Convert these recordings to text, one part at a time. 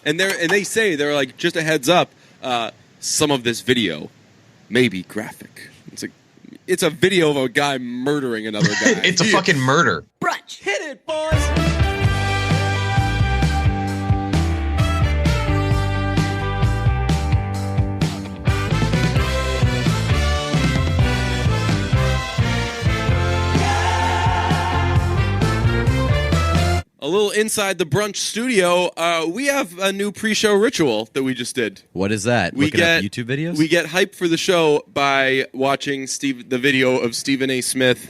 And they say, they're like, just a heads up, some of this video may be graphic. It's a video of a guy murdering another guy. It's a fucking murder. Brunch. Hit it, boys. A little inside the brunch studio, we have a new pre-show ritual that we just did. What is that? Looking up YouTube videos? We get hyped for the show by watching the video of Stephen A. Smith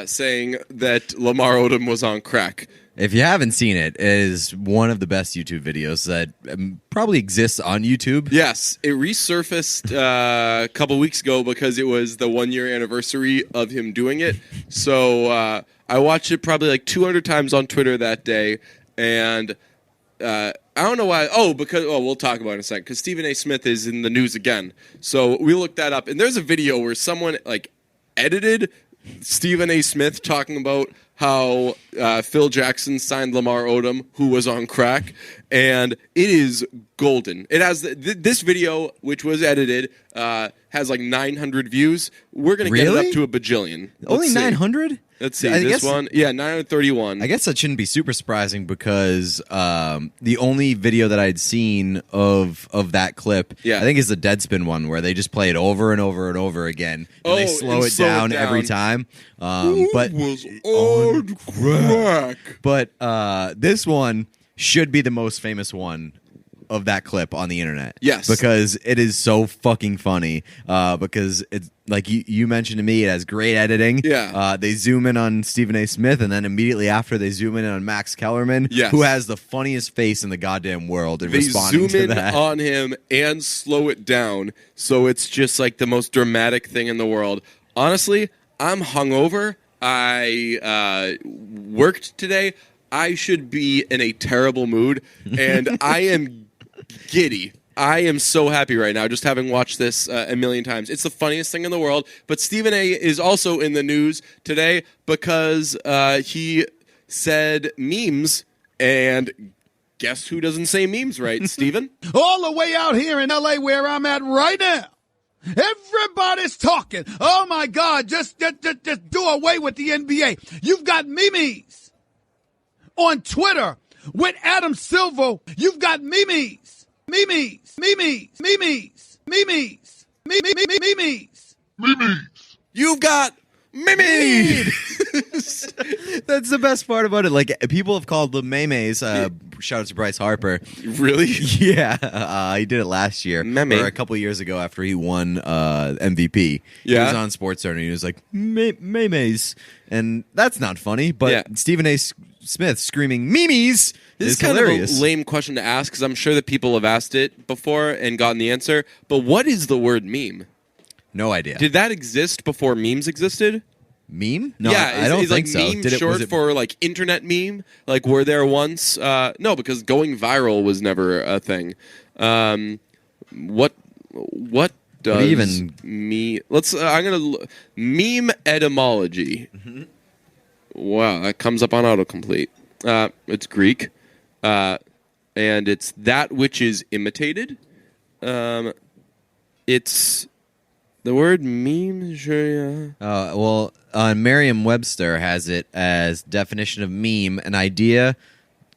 saying that Lamar Odom was on crack. If you haven't seen it, it is one of the best YouTube videos that probably exists on YouTube. Yes, it resurfaced a couple weeks ago because it was the 1-year anniversary of him doing it. So I watched it probably like 200 times on Twitter that day, and I don't know why. We'll talk about it in a second, because Stephen A. Smith is in the news again. So we looked that up, and there's a video where someone like edited Stephen A. Smith talking about how Phil Jackson signed Lamar Odom, who was on crack, and it is golden. It has this video, which was edited, has like 900 views. We're going to get it up to a bajillion. Only 900? Let's see, this one. Yeah, 931. I guess that shouldn't be super surprising because the only video that I'd seen of that clip, I think, is the Deadspin one where they just play it over and over and over again. And they slow it down every time. But was on crack. But this one should be the most famous one of that clip on the internet. Yes. Because it is so fucking funny. Because it's like you mentioned to me, it has great editing. Yeah. They zoom in on Stephen A. Smith, and then immediately after they zoom in on Max Kellerman, who has the funniest face in the goddamn world. They zoom in on him and slow it down, so it's just like the most dramatic thing in the world. Honestly, I'm hungover. I worked today. I should be in a terrible mood, and I am giddy. I am so happy right now just having watched this a million times. It's the funniest thing in the world. But Stephen A. is also in the news today because he said memes, and guess who doesn't say memes right, Stephen? All the way out here in L.A. where I'm at right now, everybody's talking. Oh, my God, just do away with the NBA. You've got memes on Twitter with Adam Silver. You've got memes. You've got memes. That's the best part about it. Like, people have called them memes. Shout out to Bryce Harper. Really? Yeah. He did it last year. Or a couple years ago after he won MVP. Yeah. He was on SportsCenter and he was like, memes. And that's not funny, but Stephen A. Smith screaming memes is kind hilarious. of a lame question to ask because I'm sure that people have asked it before and gotten the answer. But what is the word meme? No idea. Did that exist before memes existed? Meme? No, yeah, I don't think like so. Meme short for like internet meme? Like were there once? No, because going viral was never a thing. What does even Let's. I'm gonna meme etymology. Mm-hmm. Wow, that comes up on autocomplete. It's Greek, and it's that which is imitated. It's the word meme. Sure, yeah. Well, Merriam-Webster has it as definition of meme: an idea,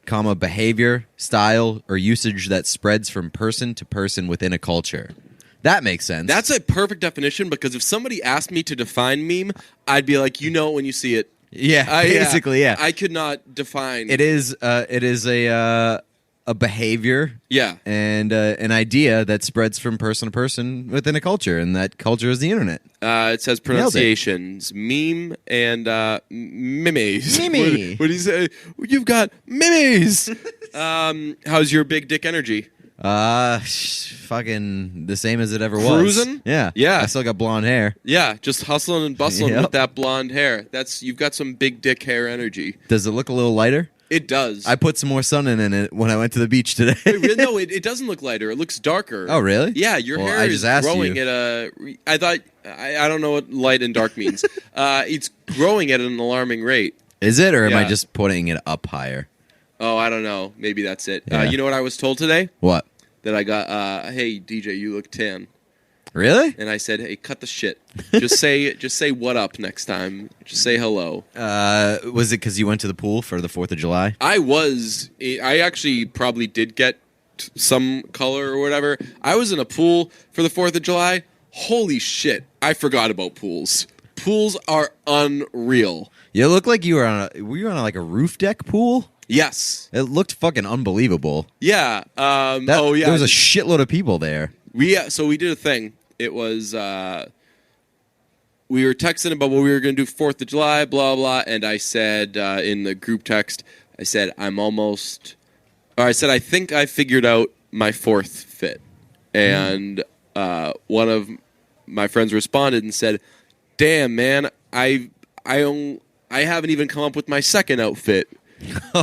comma, behavior, style, or usage that spreads from person to person within a culture. That makes sense. That's a perfect definition because if somebody asked me to define meme, I'd be like, you know, when you see it. Yeah, basically, yeah. I could not define. It is a behavior, and an idea that spreads from person to person within a culture, and that culture is the internet. It says pronunciations: meme and memes. Meme. What do you say? You've got memes. How's your big dick energy? Fucking the same as it ever was. Cruising? Yeah. I still got blonde hair. Yeah, just hustling and bustling with that blonde hair. You've got some big dick hair energy. Does it look a little lighter? It does. I put some more sun in it when I went to the beach today. Wait, no, it doesn't look lighter. It looks darker. Oh, really? Yeah, your hair is growing at a... I thought... I don't know what light and dark means. It's growing at an alarming rate. Is it, or am I just putting it up higher? Oh, I don't know. Maybe that's it. Yeah. You know what I was told today? What? That I got, hey, DJ, you look tan. Really? And I said, hey, cut the shit. Just say what up next time. Just say hello. Was it because you went to the pool for the 4th of July? I actually probably did get some color or whatever. I was in a pool for the 4th of July. Holy shit. I forgot about pools. Pools are unreal. You look like you were on like a roof deck pool? Yes. It looked fucking unbelievable. Yeah. Yeah. There was a shitload of people there. So we did a thing. It was, we were texting about what we were going to do 4th of July, blah, blah, and I said in the group text, I said, I think I figured out my 4th fit. And one of my friends responded and said, damn, man, I haven't even come up with my 2nd outfit.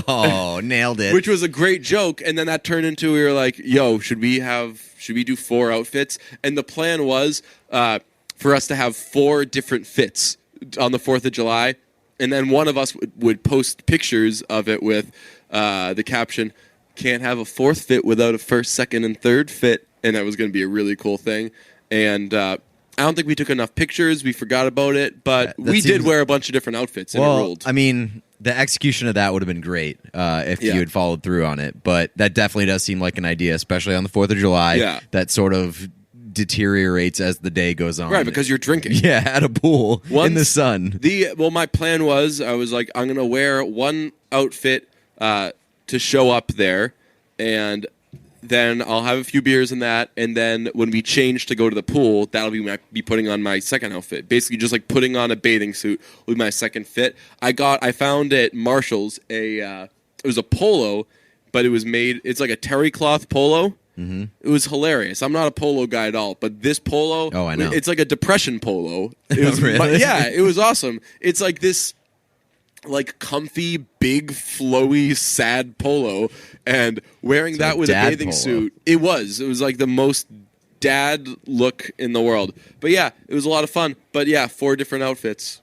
Oh, nailed it. Which was a great joke, and then that turned into, we were like, yo, should we do 4 outfits? And the plan was for us to have 4 different fits on the 4th of July, and then one of us would post pictures of it with the caption, can't have a 4th fit without a 1st, 2nd, and 3rd fit, and that was going to be a really cool thing. And I don't think we took enough pictures, we forgot about it, but we did wear a bunch of different outfits, and it ruled. I mean, the execution of that would have been great if you had followed through on it. But that definitely does seem like an idea, especially on the 4th of July, that sort of deteriorates as the day goes on. Right, because you're drinking. Yeah, at a pool in the sun. My plan was, I was like, I'm going to wear one outfit to show up there, and then I'll have a few beers in that, and then when we change to go to the pool, that'll be putting on my 2nd outfit. Basically, just like putting on a bathing suit with my 2nd fit. I found at Marshall's it was a polo, but it's like a terry cloth polo. Mm-hmm. It was hilarious. I'm not a polo guy at all, but this polo, I know. It's like a depression polo. It was really? Yeah, it was awesome. It's like this, like comfy, big, flowy, sad polo, and wearing that with a bathing suit, it was like the most dad look in the world. But yeah, it was a lot of fun. But yeah, 4 different outfits.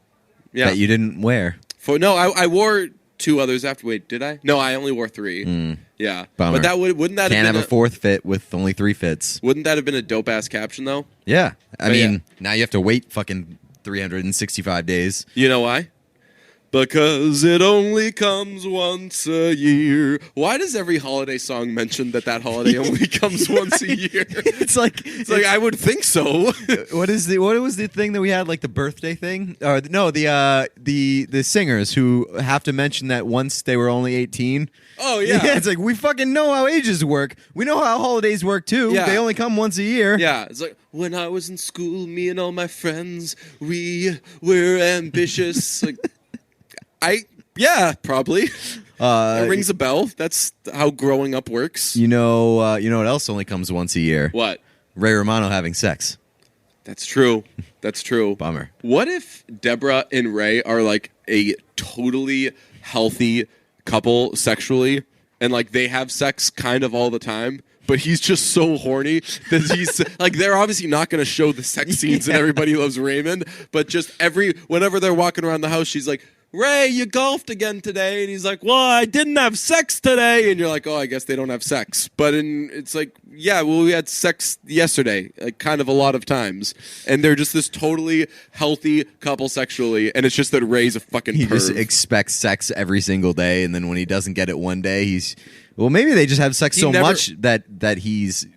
Yeah, that you didn't wear. I wore 2 others after. Wait, did I? No, I only wore 3. Yeah, bummer. But that wouldn't that can't have have a 4th fit with only 3 fits? Wouldn't that have been a dope ass caption though? Yeah, I mean, now you have to wait fucking 365 days. You know why? Because it only comes once a year. Why does every holiday song mention that holiday only comes once a year? It's like I would think so. What was the thing that we had, like the birthday thing? Or no, the singers who have to mention that once they were only 18. Oh yeah. Yeah, it's like we fucking know how ages work. We know how holidays work too. Yeah. They only come once a year. Yeah, it's like when I was in school, me and all my friends, we were ambitious. Like probably. It rings a bell. That's how growing up works. You know what else only comes once a year? What? Ray Romano having sex. That's true. That's true. Bummer. What if Deborah and Ray are like a totally healthy couple sexually, and like they have sex kind of all the time, but he's just so horny that he's like, they're obviously not going to show the sex scenes in Everybody Loves Raymond, but just whenever they're walking around the house, she's like, Ray, you golfed again today. And he's like, well, I didn't have sex today. And you're like, oh, I guess they don't have sex. But it's like, yeah, well, we had sex yesterday, like kind of a lot of times. And they're just this totally healthy couple sexually. And it's just that Ray's a fucking He perv. just expects sex every single day. And then when he doesn't get it one day, maybe they just have sex much that he's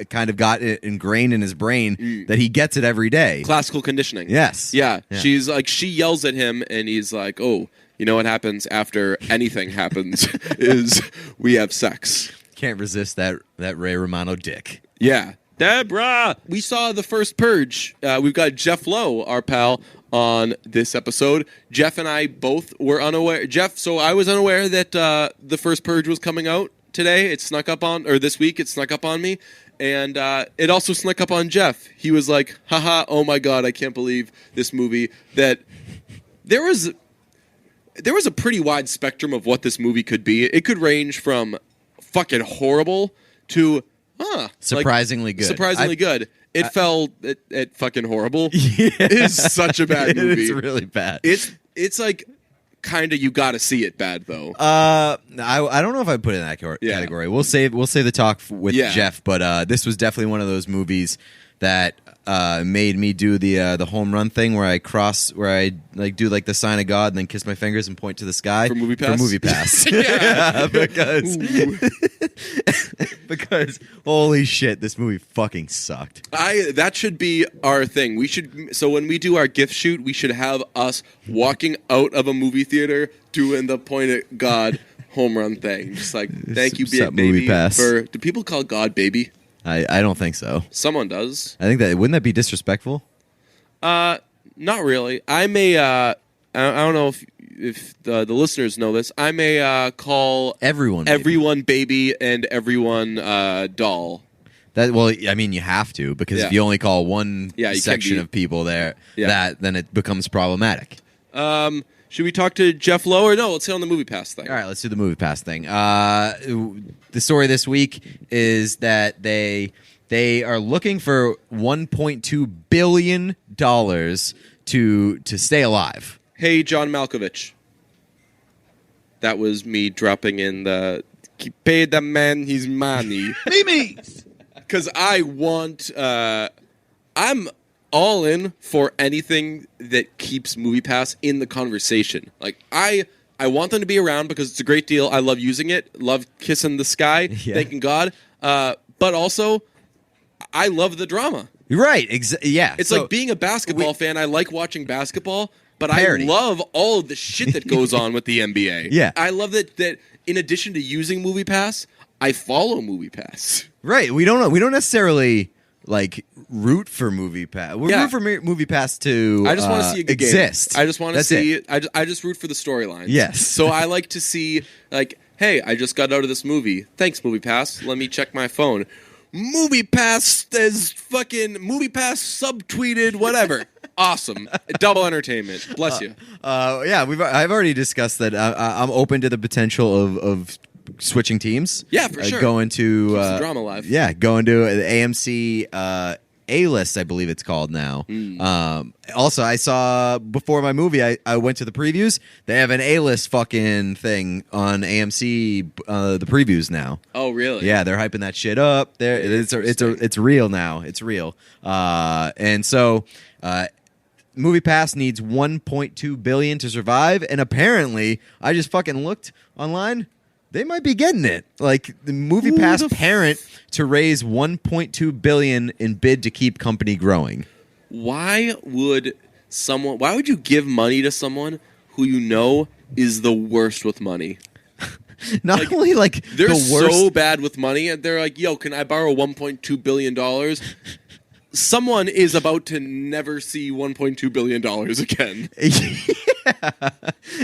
kind of got it ingrained in his brain that he gets it every day. Classical conditioning. Yes. Yeah. She's like, she yells at him and he's like, oh, you know what happens after anything happens is we have sex. Can't resist that Ray Romano dick. Yeah. Deborah! We saw the first Purge. We've got Jeff Lowe, our pal, on this episode. Jeff and I both were unaware. So I was unaware that the first Purge was coming out today. This week it snuck up on me. And it also snuck up on Jeff. He was like, haha, oh my God, I can't believe this movie. That there was a pretty wide spectrum of what this movie could be. It could range from fucking horrible to surprisingly good. Surprisingly good. It fell at fucking horrible. Yeah. It is such a bad movie. It's really bad. It's like kind of you got to see it bad though. I don't know if I put it in that category. We'll save the talk with Jeff, but this was definitely one of those movies that made me do the home run thing where I do like the sign of God and then kiss my fingers and point to the sky for MoviePass. Yeah, because holy shit, this movie fucking sucked. That should be our thing. So when we do our gift shoot, we should have us walking out of a movie theater doing the point at God home run thing. Just like, thank you, baby. Do people call God baby? I don't think so. Someone does. I think wouldn't that be disrespectful? Not really. I may. I don't know if the listeners know this. I may call everyone baby and everyone doll. I mean, you have to because if you only call one section of people there, then it becomes problematic. Should we talk to Jeff Lowe or no? Let's hit on the MoviePass thing. All right, let's do the MoviePass thing. The story this week is that they are looking for $1.2 billion to stay alive. Hey, John Malkovich. That was me dropping in the pay the man his money. Memes! Because I want... I'm all in for anything that keeps MoviePass in the conversation. Like, I want them to be around because it's a great deal. I love using it. Love kissing the sky. Thanking God. But also, I love the drama. Right. Yeah. It's like being a basketball fan. I like watching basketball, but parody. I love all of the shit that goes on with the NBA. Yeah. I love that in addition to using MoviePass, I follow MoviePass. Right. We don't necessarily like root for MoviePass. We root for MoviePass to I just want to see it exist. I just want to see it. I just root for the storylines. Yes. So I like to see like, hey, I just got out of this movie. Thanks, MoviePass. Let me check my phone. MoviePass is fucking MoviePass subtweeted whatever. Awesome. Double entertainment. Bless you. I've already discussed that I'm open to the potential of switching teams. Yeah, for sure. Going to keeps the drama alive. Yeah, going to the AMC A-list, I believe it's called now. Also, I saw before my movie, I went to the previews. They have an A-list fucking thing on AMC. The previews now. Oh, really? Yeah, they're hyping that shit up. It's real now. It's real. And so. MoviePass needs $1.2 billion to survive, and apparently, I just fucking looked online. They might be getting it. Like the MoviePass parent to raise $1.2 billion in bid to keep company growing. Why would you give money to someone who you know is the worst with money? Not only like they're the worst, so bad with money, and they're like, "Yo, can I borrow $1.2 billion?" Someone is about to never see $1.2 billion again. Yeah.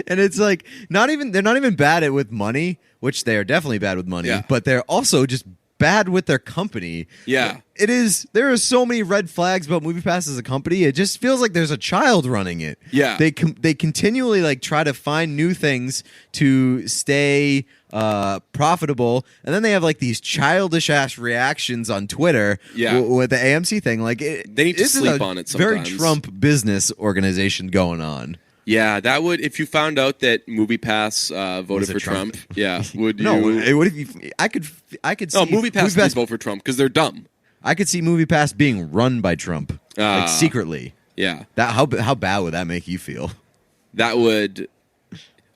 And it's like they're not even bad with money, which they are definitely bad with money, but they're also just bad with their company. Yeah. There are so many red flags about MoviePass as a company. It just feels like there's a child running it. Yeah. They continually like try to find new things to stay profitable, and then they have like these childish ass reactions on Twitter with the AMC thing. Like they need to sleep on it sometimes. Very Trump business organization going on. Yeah, that would if you found out that MoviePass voted for Trump. Yeah, would you? No, what if you? I could see. Oh, MoviePass did vote for Trump because they're dumb. I could see MoviePass being run by Trump, like secretly. Yeah. How bad would that make you feel? That would.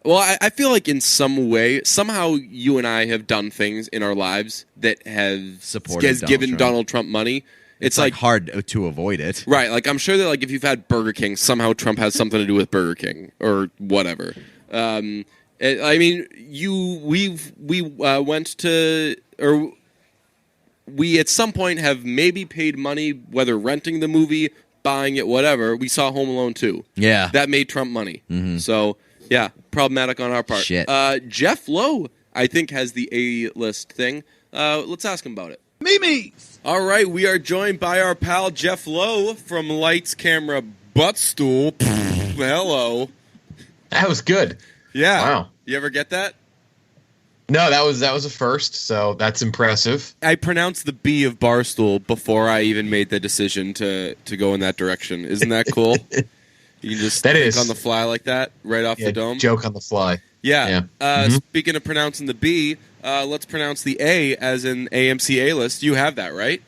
Well, I feel like in some way, somehow you and I have done things in our lives that has given Donald Trump money. It's like hard to avoid it. Right. Like I'm sure that like if you've had Burger King, somehow Trump has something to do with Burger King or whatever. I mean, we at some point have maybe paid money, whether renting the movie, buying it, whatever. We saw Home Alone 2. Yeah. That made Trump money. Mm-hmm. So, yeah, problematic on our part. Shit. Jeff Lowe, I think, has the A-list thing. Let's ask him about it. Memes! All right, we are joined by our pal Jeff Lowe from Lights, Camera, Buttstool. Hello. That was good. Yeah. Wow. You ever get that? No, that was a first, so that's impressive. I pronounced the B of Barstool before I even made the decision to go in that direction. Isn't that cool? You can just That think is on the fly like that, right off the dome. Joke on the fly. Yeah. Speaking of pronouncing the B, let's pronounce the A as in AMC A-list. You have that, right?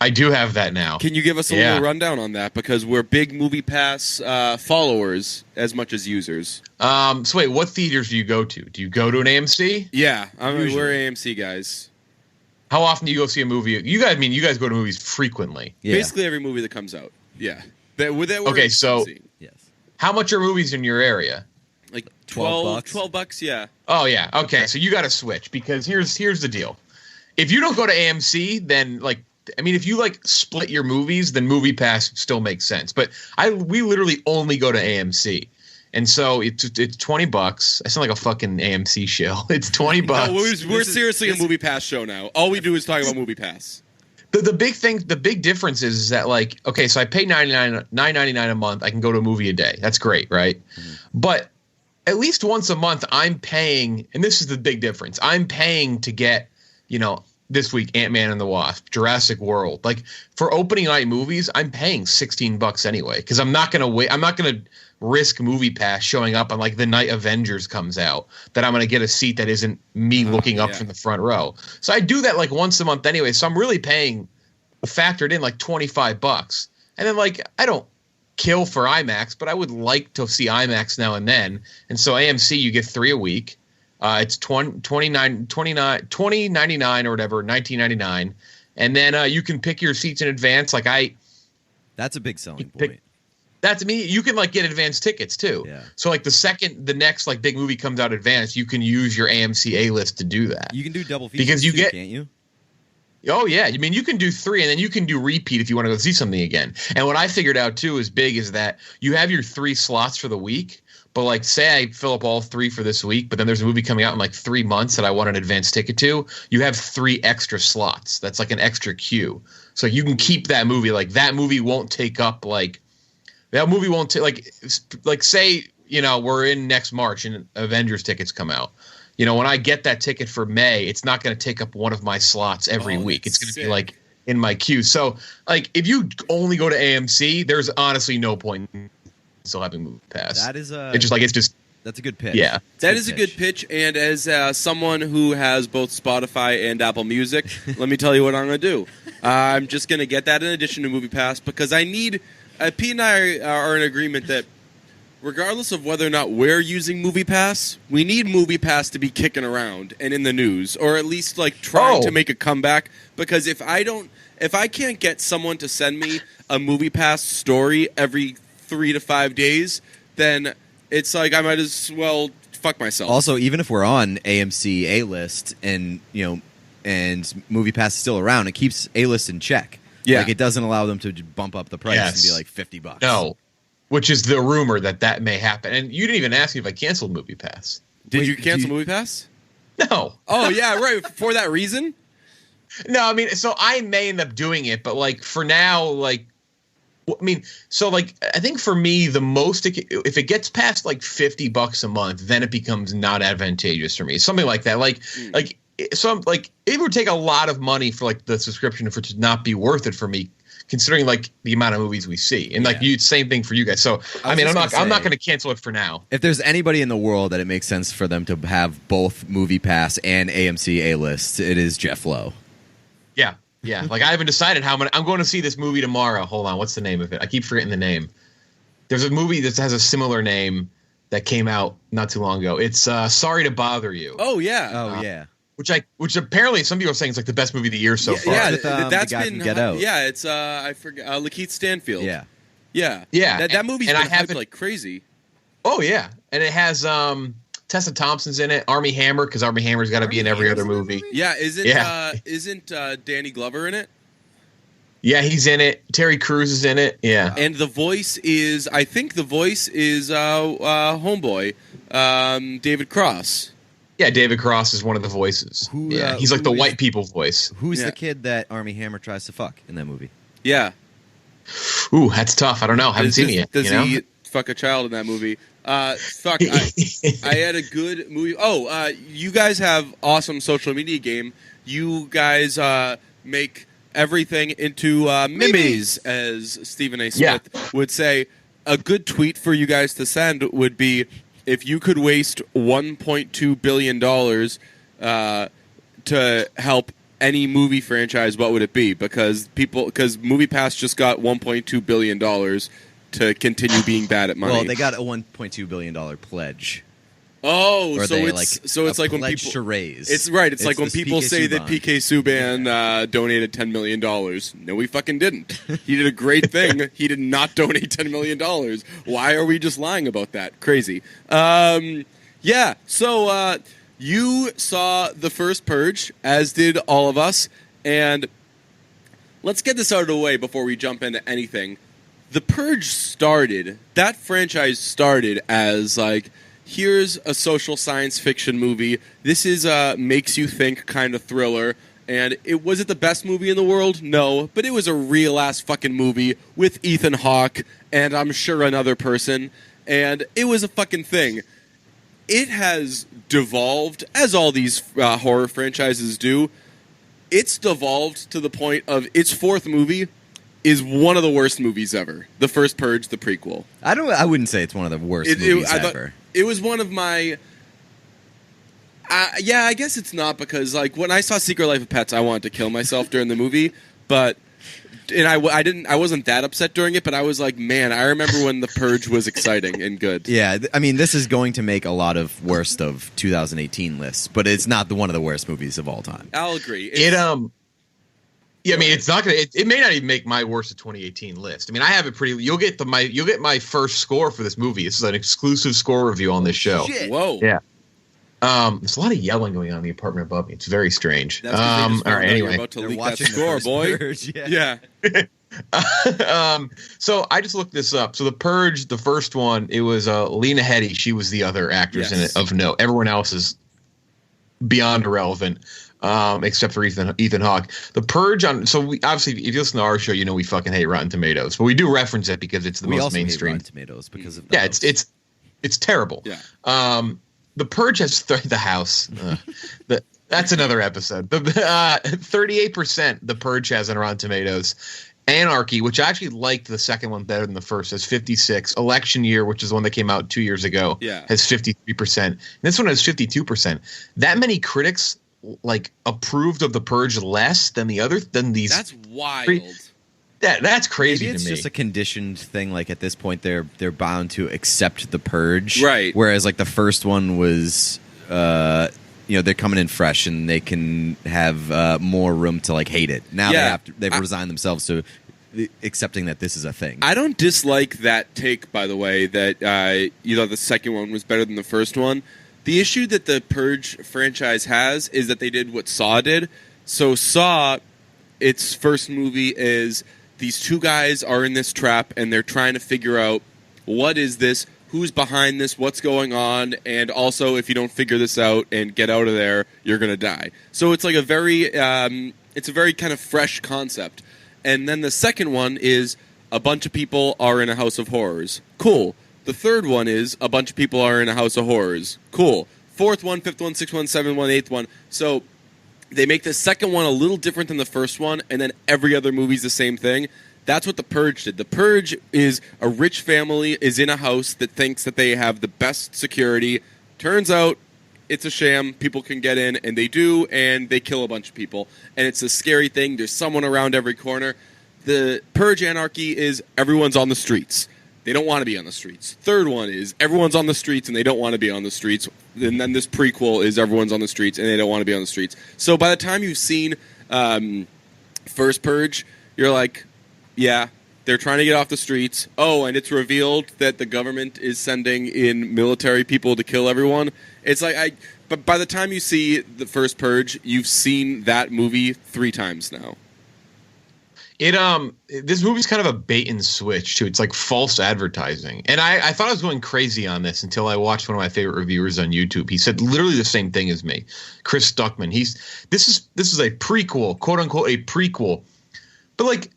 I do have that now. Can you give us a little rundown on that? Because we're big MoviePass followers as much as users. So wait, what theaters do you go to? Do you go to an AMC? Yeah, we're AMC guys. How often do you go see a movie? You guys go to movies frequently. Yeah. Basically every movie that comes out. Yeah. Okay, so Yes. how much are movies in your area? Like $12, yeah. Oh yeah. Okay, so you got to switch because here's the deal. If you don't go to AMC, then if you split your movies, then MoviePass still makes sense. But we literally only go to AMC. And so it's $20. I sound like a fucking AMC show. It's $20. No, we're seriously a MoviePass show now. All we do is talk about MoviePass. The big difference is that so I pay $9.99 a month. I can go to a movie a day. That's great, right? Mm-hmm. But at least once a month, I'm paying, and this is the big difference. I'm paying to get, this week Ant-Man and the Wasp, Jurassic World. For opening night movies, I'm paying $16 anyway because I'm not gonna wait. I'm not gonna risk MoviePass showing up on the night Avengers comes out that I'm gonna get a seat that isn't me looking up from the front row. So I do that once a month anyway. So I'm really paying factored in $25, and then I don't kill for IMAX, but I would like to see IMAX now and then. And so AMC, you get 3 a week. It's $20.99 or whatever, $19.99, and then you can pick your seats in advance. That's a big selling point. That's me. You can get advance tickets too. Yeah. So the next big movie comes out advance, you can use your AMC A-list to do that. You can do double features because you too, get, can't you? Oh yeah, you can do 3, and then you can do repeat if you want to go see something again. And what I figured out too is that you have your 3 slots for the week. But say I fill up all 3 for this week, but then there's a movie coming out in 3 months that I want an advance ticket to. You have 3 extra slots. That's an extra queue. So you can keep that movie. That movie won't take up that movie won't take say we're in next March and Avengers tickets come out. When I get that ticket for May, it's not going to take up one of my slots every week. It's going to be in my queue. So if you only go to AMC, there's honestly no point in still having MoviePass. That is that's a good pitch. Yeah, that is a good pitch. And as someone who has both Spotify and Apple Music, let me tell you what I'm going to do. I'm just going to get that in addition to MoviePass because I need. Pete and I are in agreement that regardless of whether or not we're using MoviePass, we need MoviePass to be kicking around and in the news, or at least trying to make a comeback. Because if I can't get someone to send me a MoviePass story every 3 to 5 days, then it's I might as well fuck myself. Also, even if we're on AMC A-list and and MoviePass is still around, it keeps A-list in check. Yeah, it doesn't allow them to bump up the price and be $50. No, which is the rumor that may happen. And you didn't even ask me if I canceled MoviePass. Did you cancel MoviePass? No. Oh yeah, right. For that reason? No, so I may end up doing it, but for now, I think for me, the most if it gets past $50 a month, then it becomes not advantageous for me. Something like that. So it would take a lot of money for the subscription for it to not be worth it for me, considering the amount of movies we see. And same thing for you guys. So I'm not going to cancel it for now. If there's anybody in the world that it makes sense for them to have both MoviePass and AMC A-list, it is Jeff Lowe. Yeah. Yeah, I haven't decided how many. I'm going to see this movie tomorrow. Hold on, what's the name of it? I keep forgetting the name. There's a movie that has a similar name that came out not too long ago. It's Sorry to Bother You. Oh yeah, yeah. Which apparently some people are saying is the best movie of the year so far. Yeah, that's been Get Out. Yeah, it's I forget Lakeith Stanfield. Yeah. That movie's been hyped like crazy. Oh yeah, and it has Tessa Thompson's in it. Armie Hammer, because Armie Hammer's got to be in every other movie. Yeah, isn't Danny Glover in it? Yeah, he's in it. Terry Crews is in it. Yeah, and the voice is Homeboy, David Cross. Yeah, David Cross is one of the voices. He's the white people voice. Who's the kid that Armie Hammer tries to fuck in that movie? Yeah. Ooh, that's tough. I don't know. I haven't seen it yet. Does he fuck a child in that movie? I had a good movie. Oh, you guys have awesome social media game. You guys make everything into memes, as Stephen A. Smith would say. a good tweet for you guys to send would be if you could waste $1.2 billion to help any movie franchise, what would it be? Because MoviePass just got $1.2 billion to continue being bad at money. Well, they got a $1.2 billion pledge. Oh, Or so they, it's like when people to raise. It's right. It's like when people PK say that Subban. PK Subban donated $10 million. No, he fucking didn't. He did a great thing. He did not donate $10 million. Why are we just lying about that? Crazy. Yeah. So you saw the first Purge, as did all of us, and let's get this out of the way before we jump into anything. The Purge started. That franchise started as like, here's a social science fiction movie. This is a makes you think kind of thriller. And was it the best movie in the world? No. But it was a real-ass fucking movie with Ethan Hawke and I'm sure another person. And it was a fucking thing. It has devolved, as all these horror franchises do. It's devolved to the point of its fourth movie is one of the worst movies ever. The first Purge, the prequel. I wouldn't say it's one of the worst movies ever. It was one of my... yeah, I guess it's not, because like when I saw Secret Life of Pets, I wanted to kill myself during the movie, but... And I wasn't that upset during it, but I was like, man, I remember when The Purge was exciting and good. Yeah, I mean, this is going to make a lot of worst of 2018 lists, but it's not one of the worst movies of all time. I'll agree. Yeah, I mean, it's not gonna. It may not even make my worst of 2018 list. I mean, I have it pretty. You'll get my first score for this movie. This is an exclusive score review on this show. Shit. Whoa. Yeah. There's a lot of yelling going on in the apartment above me. It's very strange. That's 'cause they just all right. found out you're Anyway, about to They're leak that watching the score, first boy. Purge, Yeah. So I just looked this up. So The Purge, the first one, it was Lena Headey. She was the other actress in it of note. Everyone else is beyond irrelevant, except for Ethan Hawke. The Purge obviously, if you listen to our show, you know we fucking hate Rotten Tomatoes, but we do reference it because it's the most mainstream. Hate Rotten Tomatoes because of it's terrible. Yeah. The Purge has the house. That's another episode. 38% The Purge has on Rotten Tomatoes. Anarchy, which I actually liked the second one better than the first, has 56. Election Year, which is the one that came out 2 years ago, has 53%. And this one has 52%. That many critics like approved of The Purge less than these. That's wild. That's crazy. Maybe it's to me. just a conditioned thing. Like at this point, they're bound to accept The Purge, right? Whereas like the first one was, they're coming in fresh and they can have more room to like hate it. Now they've resigned themselves to accepting that this is a thing. I don't dislike that take, by the way, that the second one was better than the first one. The issue that the Purge franchise has is that they did what Saw did. So Saw, its first movie is these two guys are in this trap and they're trying to figure out what is this, who's behind this, what's going on, and also if you don't figure this out and get out of there, you're going to die. So it's like a very kind of fresh concept. And then the second one is a bunch of people are in a house of horrors. Cool. The third one is a bunch of people are in a house of horrors. Cool. Fourth one, fifth one, sixth one, seventh one, eighth one. So they make the second one a little different than the first one, and then every other movie's the same thing. That's what The Purge did. The Purge is a rich family is in a house that thinks that they have the best security. Turns out it's a sham. People can get in, and they do, and they kill a bunch of people. And it's a scary thing. There's someone around every corner. The Purge Anarchy is everyone's on the streets. They don't want to be on the streets. Third one is everyone's on the streets, and they don't want to be on the streets. And then this prequel is everyone's on the streets, and they don't want to be on the streets. So by the time you've seen first Purge, you're like, yeah, they're trying to get off the streets. Oh, and it's revealed that the government is sending in military people to kill everyone. It's like but by the time you see the first Purge, you've seen that movie 3 times now. This movie's kind of a bait and switch too. It's like false advertising. And I thought I was going crazy on this until I watched one of my favorite reviewers on YouTube. He said literally the same thing as me. Chris Stuckman. This is a prequel, quote unquote a prequel. But like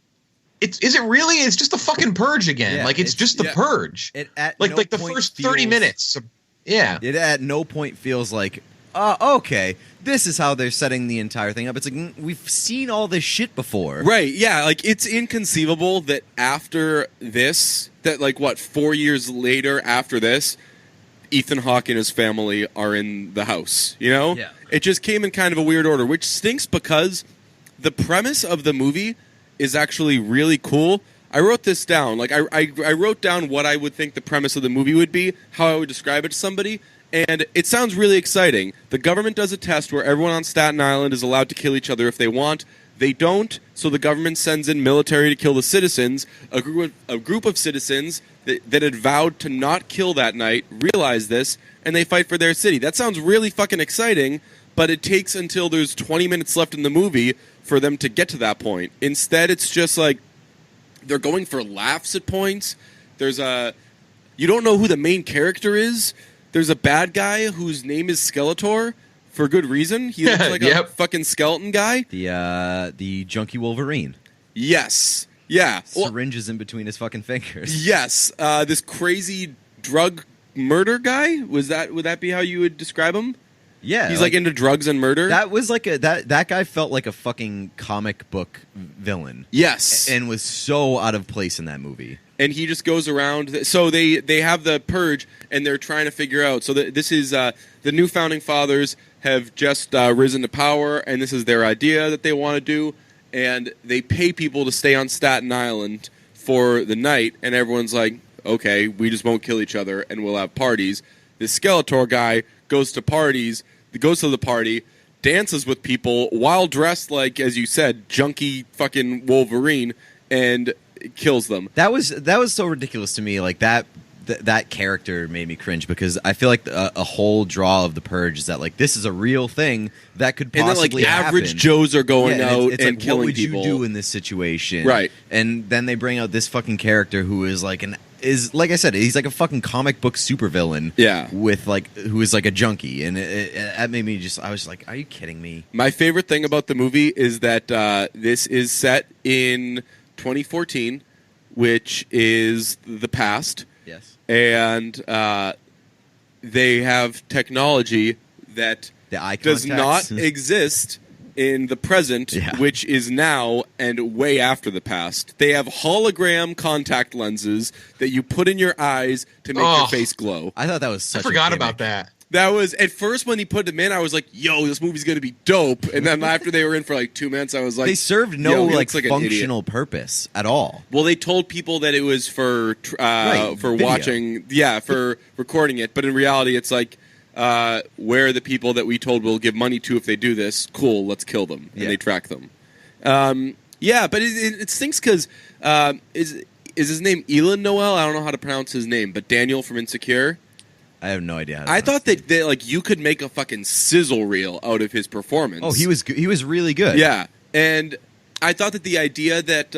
is it really? It's just the fucking Purge again. Yeah, like it's just the Purge. It at like no like the point first 30 minutes. Yeah. It at no point feels like okay, this is how they're setting the entire thing up. It's like, we've seen all this shit before. Right, yeah, like, it's inconceivable that after this, that, like, 4 years later after this, Ethan Hawke and his family are in the house, you know? Yeah. It just came in kind of a weird order, which stinks because the premise of the movie is actually really cool. I wrote this down. Like, I wrote down what I would think the premise of the movie would be, how I would describe it to somebody, and it sounds really exciting. The government does a test where everyone on Staten Island is allowed to kill each other if they want. They don't, so the government sends in military to kill the citizens. A group of citizens that had vowed to not kill that night realize this, and they fight for their city. That sounds really fucking exciting, but it takes until there's 20 minutes left in the movie for them to get to that point. Instead, it's just like they're going for laughs at points. You don't know who the main character is. There's a bad guy whose name is Skeletor for good reason. He looks like a fucking skeleton guy. The junkie Wolverine. Yes. Yeah. Syringes in between his fucking fingers. Yes. This crazy drug murder guy. Would that be how you would describe him? Yeah. He's like into drugs and murder. That was like that guy felt like a fucking comic book villain. Yes. And was so out of place in that movie. And he just goes around. So they have the purge, and they're trying to figure out. So this is the new founding fathers have just risen to power, and this is their idea that they want to do. And they pay people to stay on Staten Island for the night, and everyone's like, okay, we just won't kill each other, and we'll have parties. This Skeletor guy goes to the party, dances with people while dressed like, as you said, junkie fucking Wolverine, and kills them. That was so ridiculous to me. Like that character made me cringe because I feel like a whole draw of the Purge is that like this is a real thing that could possibly happen. Average Joes are going out it's and like, killing what would people. you do in this situation? Right. And then they bring out this fucking character who is like like I said, he's like a fucking comic book supervillain. Yeah. With like who is like a junkie, and that made me I was like, are you kidding me? My favorite thing about the movie is that this is set in 2014, which is the past. Yes. And they have technology that does not exist in the present, which is now and way after the past. They have hologram contact lenses that you put in your eyes to make your face glow. I thought that was such I forgot about that. That was, at first when he put them in, I was like, yo, this movie's going to be dope. And then after they were in for like 2 minutes, I was like... They served no like functional purpose at all. Well, they told people that it was for watching... Yeah, for recording it. But in reality, it's like, where are the people that we told we'll give money to if they do this? Cool, let's kill them. And they track them. But it stinks because... is his name Elon Noel? I don't know how to pronounce his name, but Daniel from Insecure... I have no idea. I thought that like you could make a fucking sizzle reel out of his performance. Oh, he was really good. Yeah, and I thought that the idea that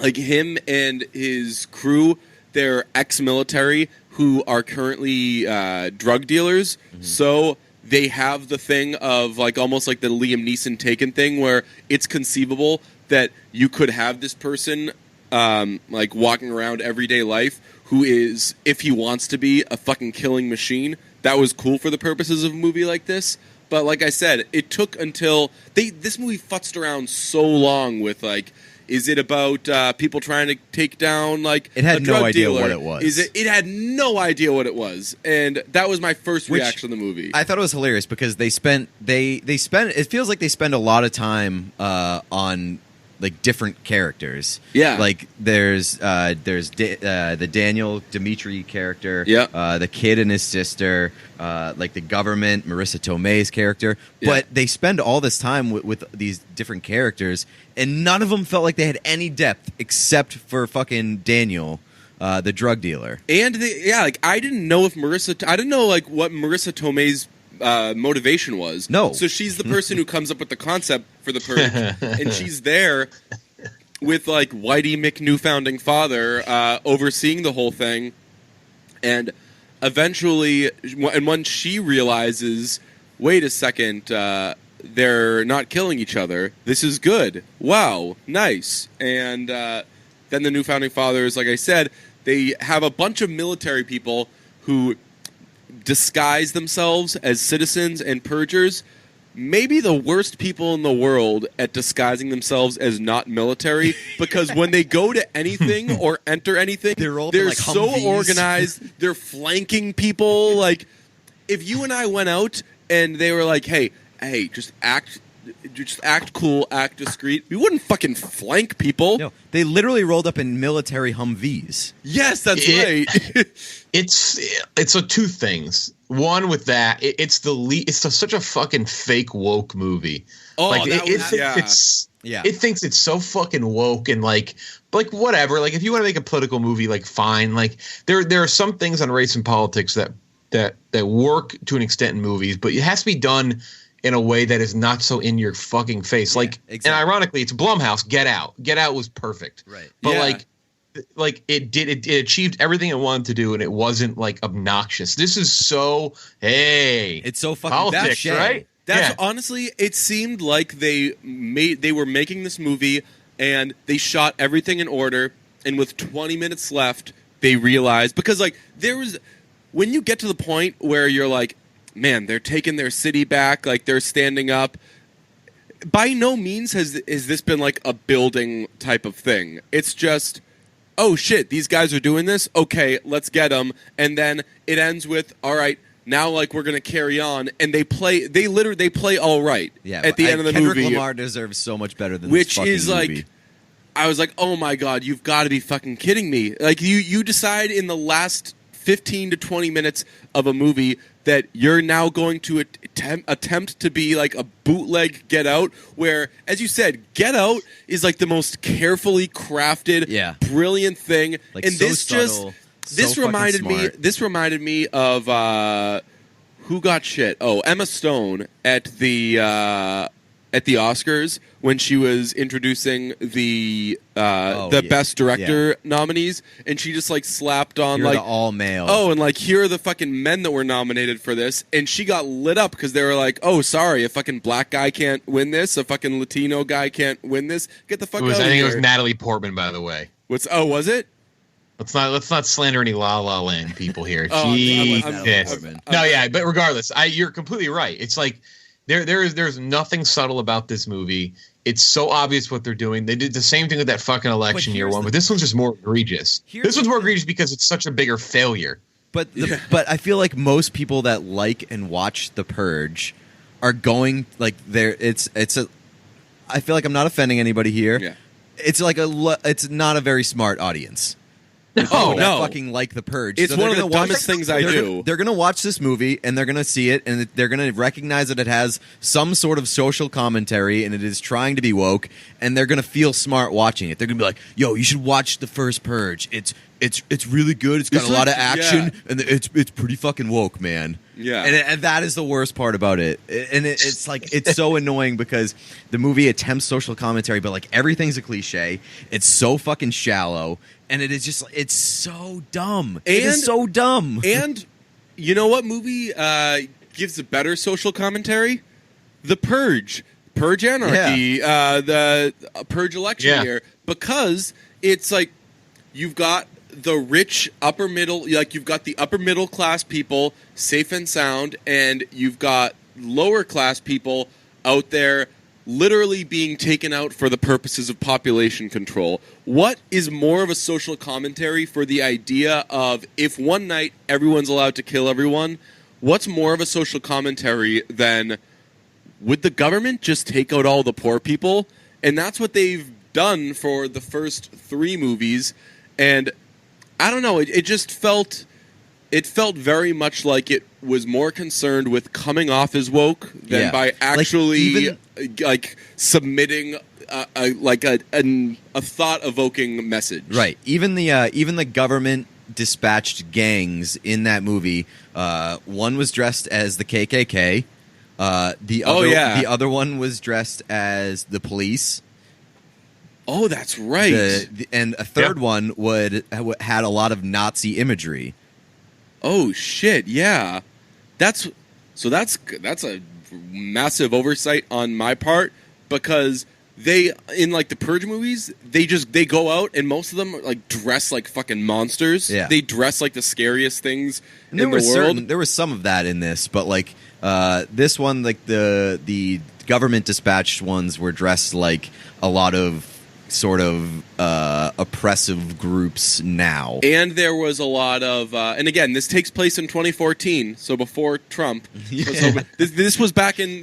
like him and his crew, they're ex-military who are currently drug dealers, so they have the thing of like almost like the Liam Neeson Taken thing, where it's conceivable that you could have this person like walking around everyday life who is, if he wants to be, a fucking killing machine. That was cool for the purposes of a movie like this. But like I said, it took until... This movie futzed around so long with, like, is it about people trying to take down, like, it had a drug no idea dealer? what it was. It had no idea what it was. And that was my first reaction to the movie. I thought it was hilarious because they spent... It feels like they spend a lot of time on... like different characters. Yeah. Like there's the Daniel Dimitri character. Yeah. The kid and his sister. Like the government, Marissa Tomei's character. Yeah. But they spend all this time with these different characters, and none of them felt like they had any depth except for fucking Daniel, the drug dealer. And I didn't know what Marissa Tomei's motivation was. No. So she's the person who comes up with the concept for the Purge, and she's there with like Whitey McNewfounding father overseeing the whole thing, and eventually, and once she realizes, wait a second, they're not killing each other. This is good. Wow, nice. And then the new founding fathers, like I said, they have a bunch of military people who disguise themselves as citizens and purgers. Maybe the worst people in the world at disguising themselves as not military, because when they go to anything or enter anything, they're like so Humvees. organized. They're flanking people. Like, if you and I went out and they were like, hey, just act cool, act discreet, we wouldn't fucking flank people. No, they literally rolled up in military Humvees. Yes, that's right. It's two things. One, with that, it's such a fucking fake woke movie. Oh, like it thinks it's so fucking woke and like whatever. Like, if you want to make a political movie, like, fine. Like, there are some things on race and politics that work to an extent in movies, but it has to be done in a way that is not so in your fucking face. Like, exactly. And ironically, it's Blumhouse. Get Out. Get Out was perfect. Right. But like it achieved everything it wanted to do, and it wasn't like obnoxious. This is it's so fucking politics, right? That's honestly, it seemed like they were making this movie and they shot everything in order, and with 20 minutes left, they realized, because like when you get to the point where you're like, man, they're taking their city back, like they're standing up. By no means has this been like a building type of thing. It's just, oh shit, these guys are doing this? Okay, let's get them. And then it ends with, all right, now like we're going to carry on. And they play all right at the end of the Kendrick movie. Lamar deserves so much better than which this fucking is movie. like, I was like, oh my God, you've got to be fucking kidding me. Like, you decide in the last 15 to 20 minutes of a movie that you're now going to attempt to be like a bootleg Get Out, where, as you said, Get Out is like the most carefully crafted, brilliant thing. Like, and so this subtle, this reminded me of who got shit? Oh, Emma Stone at the Oscars when she was introducing the best director nominees, and she just like slapped on You're like the all male. Oh, and like, here are the fucking men that were nominated for this, and she got lit up because they were like, oh, sorry, a fucking black guy can't win this, a fucking Latino guy can't win this. Get the fuck out of here. I think it was Natalie Portman, by the way. Was it? Let's not slander any La La Land people here. But regardless, you're completely right. It's like there's nothing subtle about this movie. It's so obvious what they're doing. They did the same thing with that fucking election year one, but this one's just more egregious. This one's more egregious because it's such a bigger failure. But I feel like most people that like and watch The Purge are going like I feel like I'm not offending anybody here. Yeah. It's like it's not a very smart audience. No. Fucking like The Purge. It's one of the dumbest things I do. They're going to watch this movie, and they're going to see it, and they're going to recognize that it has some sort of social commentary, and it is trying to be woke, and they're going to feel smart watching it. They're going to be like, yo, you should watch The First Purge. It's really good. It's got a lot of action, and it's pretty fucking woke, man. Yeah. And that is the worst part about it. And it's like, it's so annoying because the movie attempts social commentary, but like everything's a cliche. It's so fucking shallow. And it is just, it's so dumb. It is so dumb. And you know what movie gives a better social commentary? The Purge. Purge Anarchy. The Purge election year. Because it's like, you've got the rich upper middle, like you've got the upper middle class people safe and sound, and you've got lower class people out there literally being taken out for the purposes of population control. What is more of a social commentary for the idea of, if one night everyone's allowed to kill everyone, what's more of a social commentary than, would the government just take out all the poor people? And that's what they've done for the first 3 movies. And I don't know, it just felt very much like it was more concerned with coming off as woke than by actually like submitting a thought-evoking message. Right. Even the government dispatched gangs in that movie. One was dressed as the KKK. The other one was dressed as the police. Oh, that's right. And a third one had a lot of Nazi imagery. Oh shit! Yeah, that's a massive oversight on my part, because they in like the Purge movies, they go out and most of them like dress like fucking monsters. Yeah. They dress like the scariest things in the world. There was some of that in this, but like this one, like the government dispatched ones were dressed like a lot of sort of oppressive groups now. And there was a lot of and again, this takes place in 2014, so before Trump. Yeah. So this was back in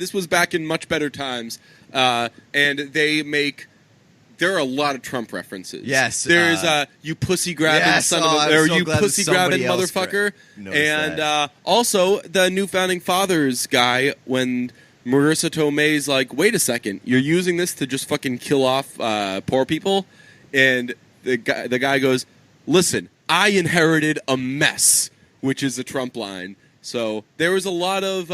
much better times. And there are a lot of Trump references. Yes. There's you pussy grabbing son of a, or you pussy grabbing motherfucker. And also the new founding fathers guy, when Marissa Tomei's like, wait a second, you're using this to just fucking kill off poor people? And the guy goes, listen, I inherited a mess, which is the Trump line. So there was a lot of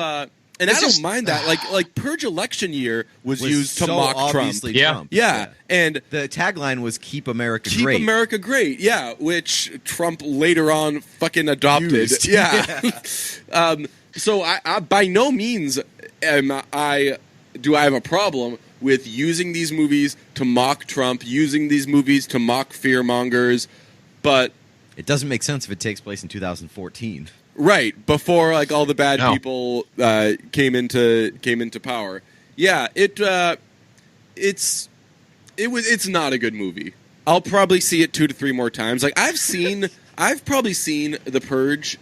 and I don't mind that. Like Purge election year was used to so mock Trump. Trump. Yeah. And the tagline was "Keep America Keep Great." America Great, yeah, which Trump later on fucking adopted. Used. Yeah. So I by no means do I have a problem with using these movies to mock Trump, using these movies to mock fearmongers, but it doesn't make sense if it takes place in 2014. Right, before like all the bad people came into power. Yeah, it's not a good movie. I'll probably see it 2 to 3 more times. Like I've probably seen The Purge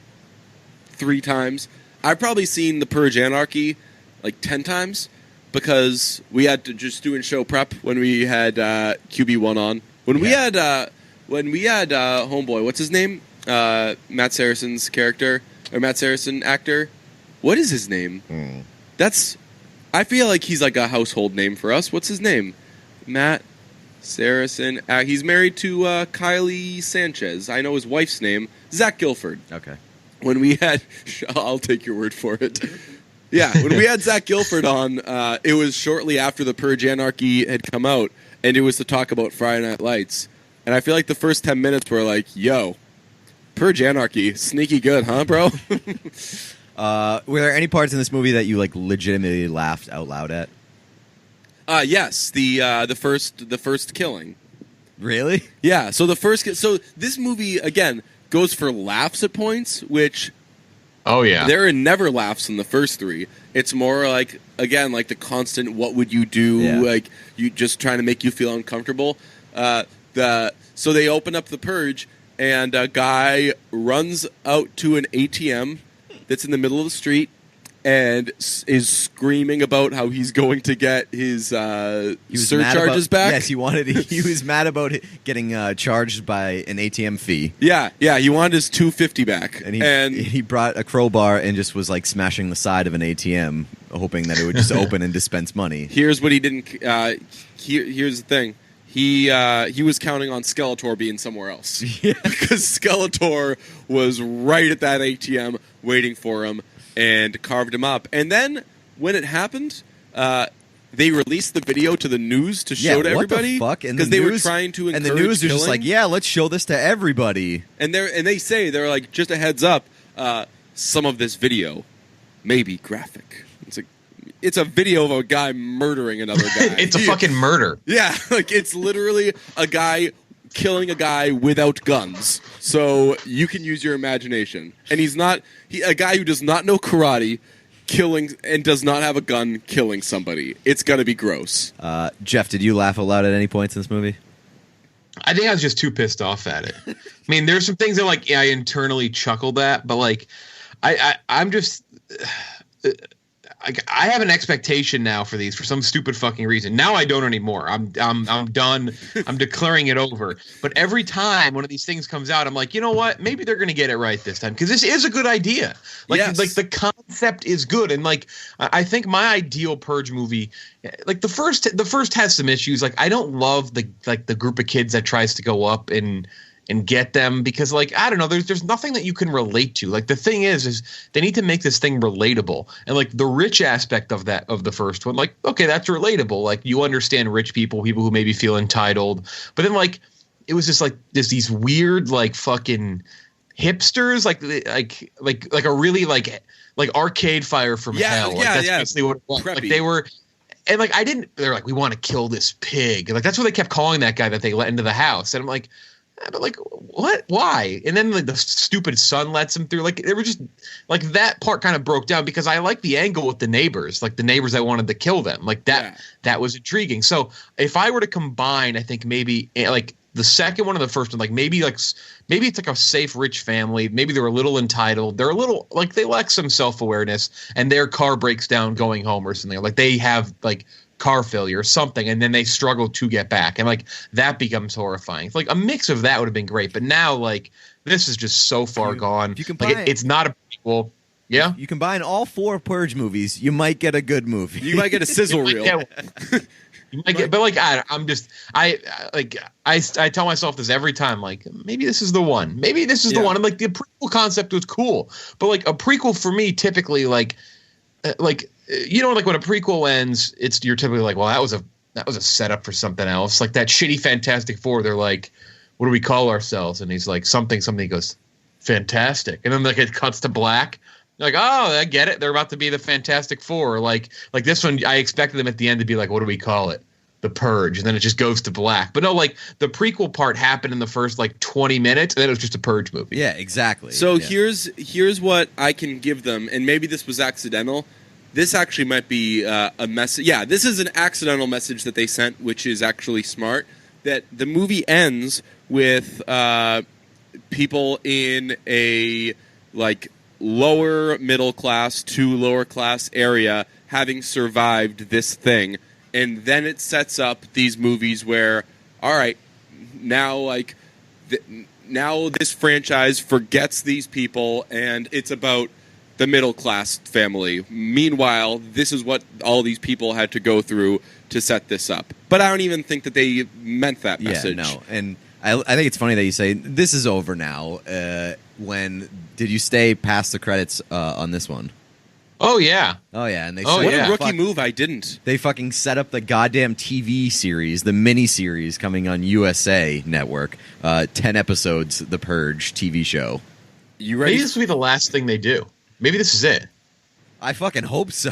3 times. I've probably seen The Purge Anarchy like 10 times because we had to just do in show prep when we had QB1 on. When we had homeboy, what's his name? Matt Saracen's character, or Matt Saracen actor. What is his name? I feel like he's like a household name for us. What's his name? Matt Saracen. He's married to Kylie Sanchez. I know his wife's name. Zach Gilford. Okay. When we had... I'll take your word for it. Yeah, when we had Zach Gilford on, it was shortly after The Purge Anarchy had come out, and it was to talk about Friday Night Lights. And I feel like the first 10 minutes were like, yo... Purge Anarchy, sneaky good, huh, bro? Were there any parts in this movie that you like legitimately laughed out loud at? Yes, the first killing. Really? Yeah. So this movie again goes for laughs at points, which there are never laughs in the first 3. It's more like again like the constant what would you do, like you just trying to make you feel uncomfortable. So they open up the Purge. And a guy runs out to an ATM that's in the middle of the street and is screaming about how he's going to get his surcharges back. Yes, he was mad about getting charged by an ATM fee. Yeah, he wanted his $2.50 back. And he brought a crowbar and just was like smashing the side of an ATM, hoping that it would just open and dispense money. Here's what he didn't. Here's the thing. He was counting on Skeletor being somewhere else. Yeah. Because Skeletor was right at that ATM waiting for him and carved him up. And then when it happened, they released the video to the news to show to everybody. What the fuck? Because they were trying to encourage and the news killing. was just like, yeah, let's show this to everybody. And they're like, just a heads up, some of this video may be graphic. It's a video of a guy murdering another guy. It's a fucking murder. Yeah, like it's literally a guy killing a guy without guns. So you can use your imagination. And he's a guy who does not know karate, killing and does not have a gun, killing somebody. It's gonna be gross. Jeff, did you laugh aloud at any points in this movie? I think I was just too pissed off at it. I mean, there's some things that like I internally chuckled at, but like I'm just. I have an expectation now for these for some stupid fucking reason. Now I don't anymore. I'm done. I'm declaring it over. But every time one of these things comes out, I'm like, you know what? Maybe they're going to get it right this time because this is a good idea. Like, yes. Like the concept is good, and like I think my ideal Purge movie, like the first has some issues. Like I don't love the group of kids that tries to go up and get them because like I don't know there's nothing that you can relate to. Like the thing is they need to make this thing relatable, and like the rich aspect of the first one, like okay, that's relatable. Like you understand rich people who maybe feel entitled, but then like it was just like these weird like fucking hipsters like a really like Arcade Fire from hell. Like, that's basically what it was. Preppy. Like they were And like they're like, we want to kill this pig. Like that's what they kept calling that guy that they let into the house. And I'm like, but like what? Why? And then like the stupid son lets him through. Like they were just like that part kind of broke down because I like the angle with the neighbors, like the neighbors that wanted to kill them. Like that was intriguing. So if I were to combine, I think maybe like the second one and the first one, like maybe it's like a safe rich family. Maybe they're a little entitled. They're a little like they lack some self-awareness, and their car breaks down going home or something. Like they have like car failure or something, and then they struggle to get back, and like that becomes horrifying. Like a mix of that would have been great, but now like this is just so far gone. If you combine, like it's not a prequel. Yeah, you combine all 4 Purge movies, you might get a good movie. You might get a sizzle reel. You might get, but like I tell myself this every time. Like maybe this is the one. Maybe this is the one. And like the prequel concept was cool, but like a prequel for me typically like you know, like when a prequel ends, you're typically like, well, that was a setup for something else. Like that shitty Fantastic Four. They're like, what do we call ourselves? And he's like something. He goes, Fantastic, and then like it cuts to black. You're like, oh, I get it. They're about to be the Fantastic Four. Like this one, I expected them at the end to be like, what do we call it? The Purge, and then it just goes to black. But no, like the prequel part happened in the first like 20 minutes, and then it was just a Purge movie. Yeah, exactly. So here's what I can give them, and maybe this was accidental. This actually might be a message. Yeah, this is an accidental message that they sent, which is actually smart. That the movie ends with people in a like lower middle class to lower class area having survived this thing, and then it sets up these movies where, all right, now like now this franchise forgets these people, and it's about the middle class family. Meanwhile, this is what all these people had to go through to set this up. But I don't even think that they meant that message. Yeah, no. And I think it's funny that you say this is over now. When did you stay past the credits on this one? Oh yeah. And they what a rookie move! I didn't. They fucking set up the goddamn TV series, the mini series coming on USA Network. 10 episodes, The Purge TV show. You ready? Maybe this will be the last thing they do. Maybe this is it. I fucking hope so.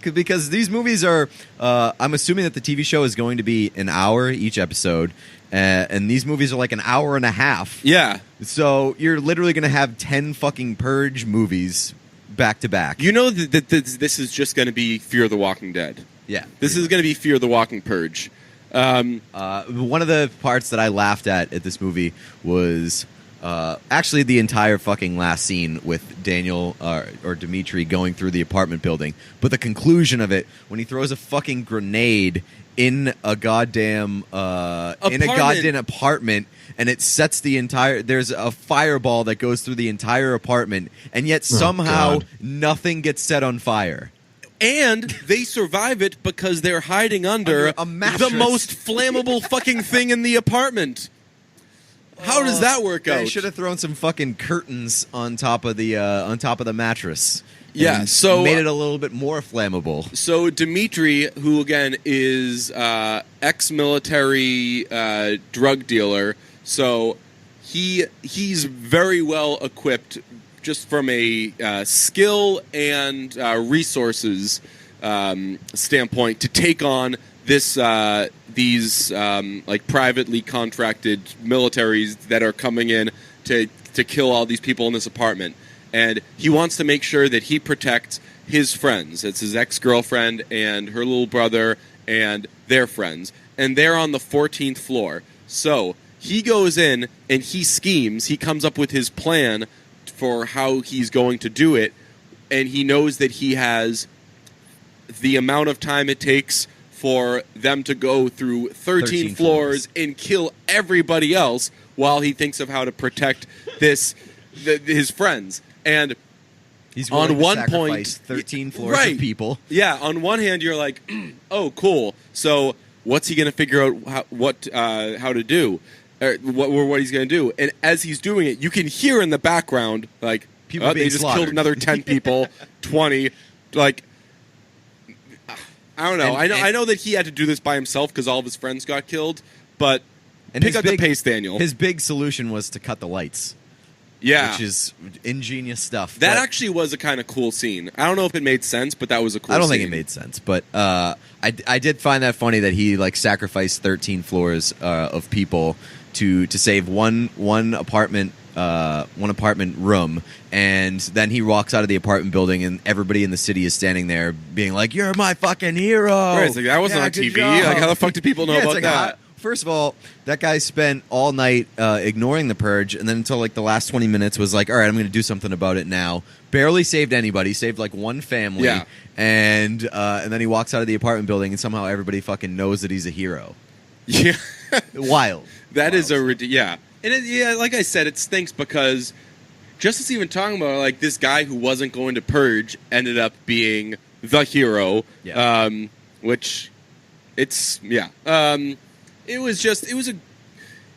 Because these movies are, I'm assuming that the TV show is going to be an hour each episode, and these movies are like an hour and a half. Yeah. So you're literally going to have 10 fucking Purge movies back to back. You know that this is just going to be Fear the Walking Dead. Yeah. This is going to be Fear the Walking Purge. One of the parts that I laughed at this movie was... actually, the entire fucking last scene with Daniel or Dimitri going through the apartment building, but the conclusion of it when he throws a fucking grenade in a goddamn apartment, and it sets the entire. There's a fireball that goes through the entire apartment, and yet somehow nothing gets set on fire. And they survive it because they're hiding under a mattress. The most flammable fucking thing in the apartment. How does that work out? They should have thrown some fucking curtains on top of the mattress. Yeah, so made it a little bit more flammable. So Dimitri, who again is ex-military drug dealer, so he's very well equipped, just from a skill and resources standpoint, to take on this. These like privately contracted militaries that are coming in to kill all these people in this apartment, and he wants to make sure that he protects his friends. It's his ex-girlfriend and her little brother and their friends, and they're on the 14th floor. So he goes in and he schemes. He comes up with his plan for how he's going to do it, and he knows that he has the amount of time it takes for them to go through 13 floors and kill everybody else while he thinks of how to protect his friends. And he's on one sacrifice point, 13 floors of people. Yeah, on one hand, you're like, oh, cool. So what's he going to figure out how to do? Or what he's going to do? And as he's doing it, you can hear in the background, like, people being they just slaughtered. killed another 10 people, 20, like... I don't know. I know that he had to do this by himself because all of his friends got killed, but pick up the pace, Daniel. His big solution was to cut the lights. Yeah. Which is ingenious stuff. That actually was a kind of cool scene. I don't know if it made sense, but that was a cool scene. I don't think it made sense, but I did find that funny that he like sacrificed 13 floors of people to save one apartment room, and then he walks out of the apartment building and everybody in the city is standing there being like, "You're my fucking hero." Right, it's like, that wasn't on TV. Like, how the fuck do people know about like, that? First of all, that guy spent all night ignoring the purge, and then until like the last 20 minutes was like, all right, I'm going to do something about it now. Barely saved anybody, saved like one family, and then he walks out of the apartment building, and somehow everybody fucking knows that he's a hero. Yeah. Wild. That is yeah. And like I said, it stinks because just as even talking about like this guy who wasn't going to purge ended up being the hero, which it's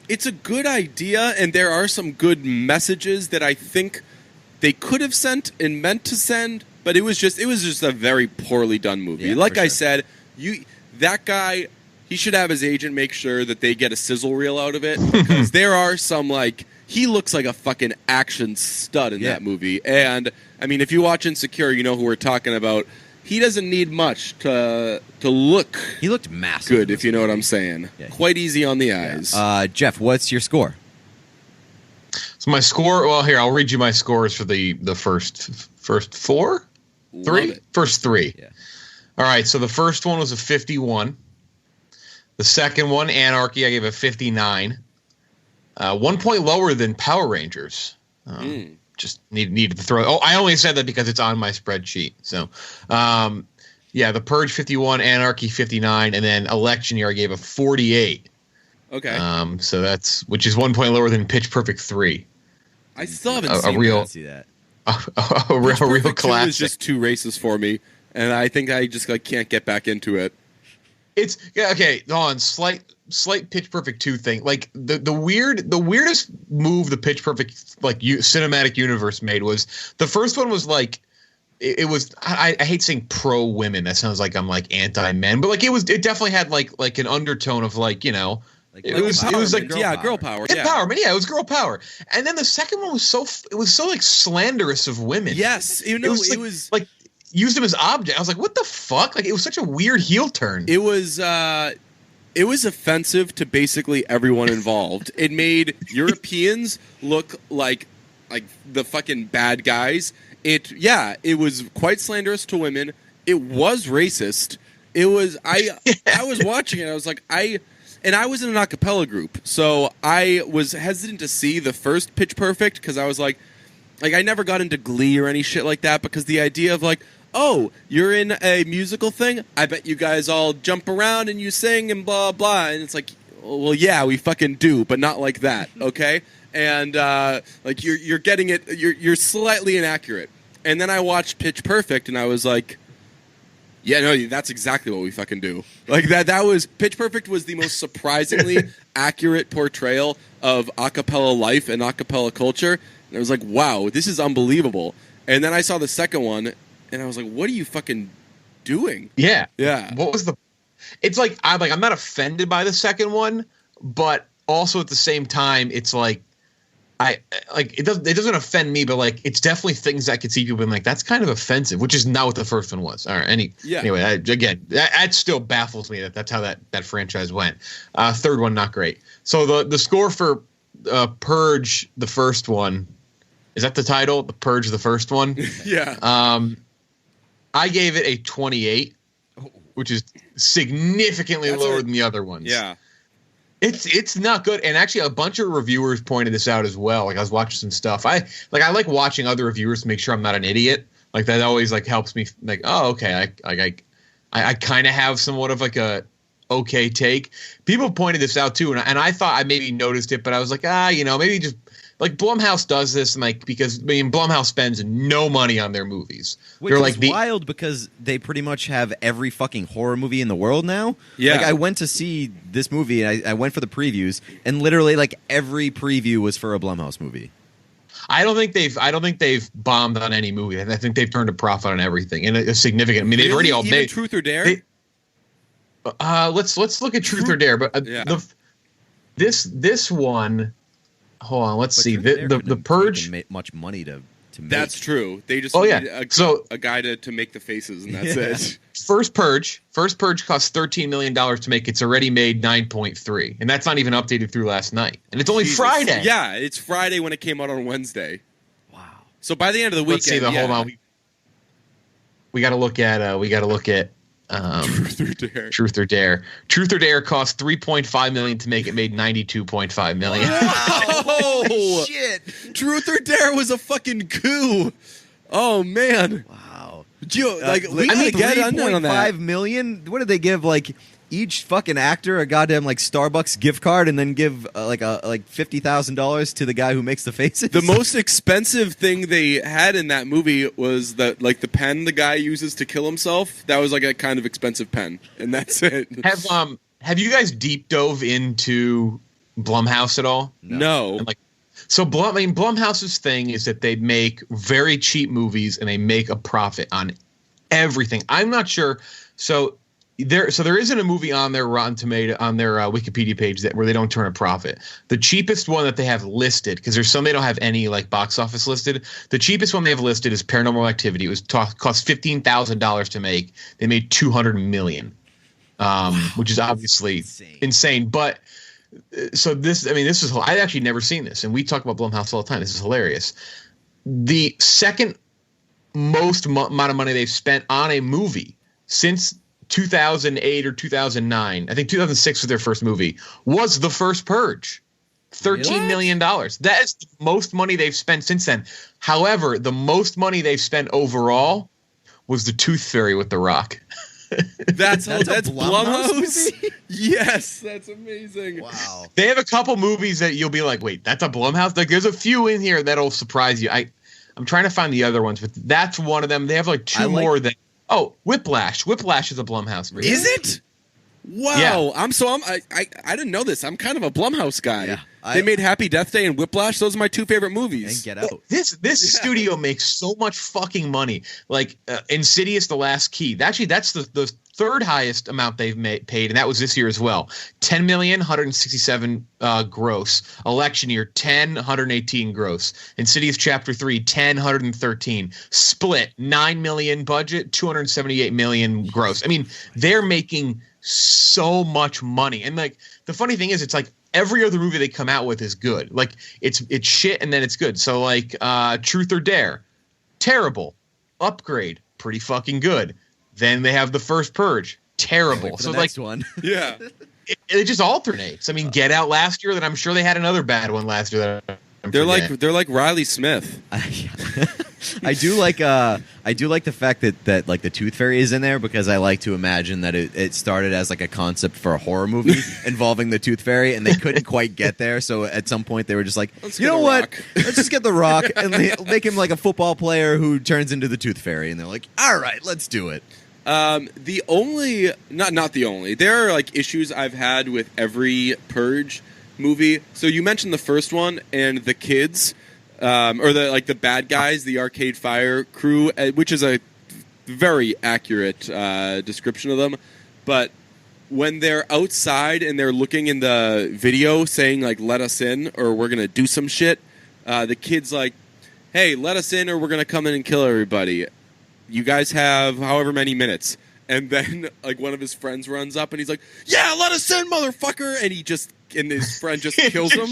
it's a good idea, and there are some good messages that I think they could have sent and meant to send, but it was just a very poorly done movie. Yeah, like I said, that guy, he should have his agent make sure that they get a sizzle reel out of it, because there are some like, he looks like a fucking action stud in that movie. And I mean, if you watch Insecure, you know who we're talking about. He doesn't need much to look. He looked massive. Good, if you know what I'm saying. Yeah. Quite easy on the eyes. Jeff, what's your score? So my score. Well, here I'll read you my scores for the first four, first three. Yeah. All right. So the first one was a 51. The second one, Anarchy, I gave a 59. 1 point lower than Power Rangers. Just needed to throw. Oh, I only said that because it's on my spreadsheet. So, The Purge 51, Anarchy 59, and then Election Year I gave a 48. Okay. So which is 1 point lower than Pitch Perfect 3. I still haven't seen real. See that. A real classic. 2 is just too racist for me, and I think I just can't get back into it. It's okay. Hold on, slight Pitch Perfect 2 thing. Like the weirdest move the Pitch Perfect cinematic universe made was the first one was like it was. I hate saying pro women. That sounds like I'm like anti men, but like it definitely had like an undertone of like, you know. It was like girl power. Empowerment. Yeah, it was girl power. And then the second one was so like slanderous of women. Yes, it was like used them as object. I was like, what the fuck? Like, it was such a weird heel turn. It was offensive to basically everyone involved. It made Europeans look like the fucking bad guys. It was quite slanderous to women. It was racist. It was I was watching it. I was like, and I was in an a cappella group, so I was hesitant to see the first Pitch Perfect because I was like I never got into Glee or any shit like that, because the idea of like, oh, you're in a musical thing, I bet you guys all jump around and you sing and blah blah, and it's like, well, yeah, we fucking do, but not like that, okay? And like you're getting it, you're slightly inaccurate. And then I watched Pitch Perfect, and I was like, yeah, no, that's exactly what we fucking do. Like that was Pitch Perfect was the most surprisingly accurate portrayal of a cappella life and a cappella culture. And I was like, wow, this is unbelievable. And then I saw the second one, and I was like, what are you fucking doing? Yeah. Yeah. What was it's like I'm not offended by the second one, but also at the same time, it's like it doesn't offend me, but like it's definitely things I could see people being like, that's kind of offensive, which is not what the first one was. All right. Anyway, again, that still baffles me that's how that franchise went. Third one, not great. So the score for Purge, the first one, is that the title? The Purge, the first one? Yeah. I gave it a 28, which is significantly lower than the other ones. Yeah. It's not good, and actually a bunch of reviewers pointed this out as well. Like I was watching some stuff. I like watching other reviewers to make sure I'm not an idiot. Like that always like helps me. Like, oh, okay, I kind of have somewhat of like a okay take. People pointed this out too, and I thought I maybe noticed it, but I was like, maybe just like Blumhouse does this, and like because Blumhouse spends no money on their movies. Which is like wild because they pretty much have every fucking horror movie in the world now. Yeah, like I went to see this movie, and I went for the previews, and literally like every preview was for a Blumhouse movie. I don't think they've bombed on any movie. I think they've turned a profit on everything, and a significant. I mean, they've already all made Truth or Dare. Let's look at Truth or Dare, but this one. hold on. Let's see. Truth or Dare The couldn't Purge. make much money to make. That's true. They just Oh, yeah. need So- a guy to make the faces, and that's it. First Purge cost $13 million to make. It's already made 9.3, and that's not even updated through last night. And it's only Jesus. Friday. Yeah, it's Friday when it came out on Wednesday. Wow. So by the end of the Let's weekend, see. Hold on. We got to look at. Truth or Dare. Truth or Dare. Truth or Dare cost $3.5 million to make. It made $92.5 million. Oh shit! Truth or Dare was a fucking coup. Oh man! Wow. Gio, we gotta get on that. $3.5 million. What did they give? Like each fucking actor a goddamn like Starbucks gift card, and then give like $50,000 to the guy who makes the faces. The most expensive thing they had in that movie was the pen the guy uses to kill himself. That was like a kind of expensive pen, and that's it. Have you guys deep dove into Blumhouse at all? No. And Blumhouse's thing is that they make very cheap movies and they make a profit on everything. I'm not sure. So there isn't a movie on their Rotten Tomato on their Wikipedia page where they don't turn a profit. The cheapest one that they have listed, because there's some they don't have any like box office listed. The cheapest one they have listed is Paranormal Activity. It was cost $15,000 to make. They made $200 million, which is obviously insane. But so this is I've actually never seen this, and we talk about Blumhouse all the time. This is hilarious. The second most amount of money they've spent on a movie since 2008 or 2009, I think 2006 was their first movie, was The First Purge. $13 million. That is the most money they've spent since then. However, the most money they've spent overall was The Tooth Fairy with The Rock. That's Blumhouse? Yes, that's amazing. Wow. They have a couple movies that you'll be like, wait, that's a Blumhouse? Like, there's a few in here that'll surprise you. I'm trying to find the other ones, but that's one of them. They have like two more than. Oh, Whiplash. Whiplash is a Blumhouse movie. Is it? Wow. Yeah. I didn't know this. I'm kind of a Blumhouse guy. Yeah. They made Happy Death Day and Whiplash. Those are my two favorite movies. And Get Out. This studio makes so much fucking money. Like Insidious: The Last Key. Actually, that's the third highest amount they've paid, and that was this year as well. $10 million, 167 gross. Election year, 10, 118 gross. Insidious Chapter 3, 10, 113. Split, 9 million budget, 278 million gross. I mean, they're making so much money. And like the funny thing is, it's like every other movie they come out with is good. Like it's shit and then it's good. So like Truth or Dare, terrible. Upgrade, pretty fucking good. Then they have The First Purge, terrible. So next one. Yeah. It just alternates. I mean, Get Out last year, then I'm sure they had another bad one last year. They're like Riley Smith. I do like the fact that like the Tooth Fairy is in there, because I like to imagine that it started as like a concept for a horror movie involving the Tooth Fairy, and they couldn't quite get there. So at some point they were just like, you know what? Let's just get The Rock and make him like a football player who turns into the Tooth Fairy, and they're like, all right, let's do it. The only, not the only, there are like issues I've had with every Purge movie. So you mentioned the first one and the kids, or the bad guys, the Arcade Fire crew, which is a very accurate description of them. But when they're outside and they're looking in the video saying like, let us in or we're going to do some shit, the kid's like, hey, let us in or we're going to come in and kill everybody. You guys have however many minutes. And then like one of his friends runs up and he's like, yeah, let us in, motherfucker. And his friend just kills him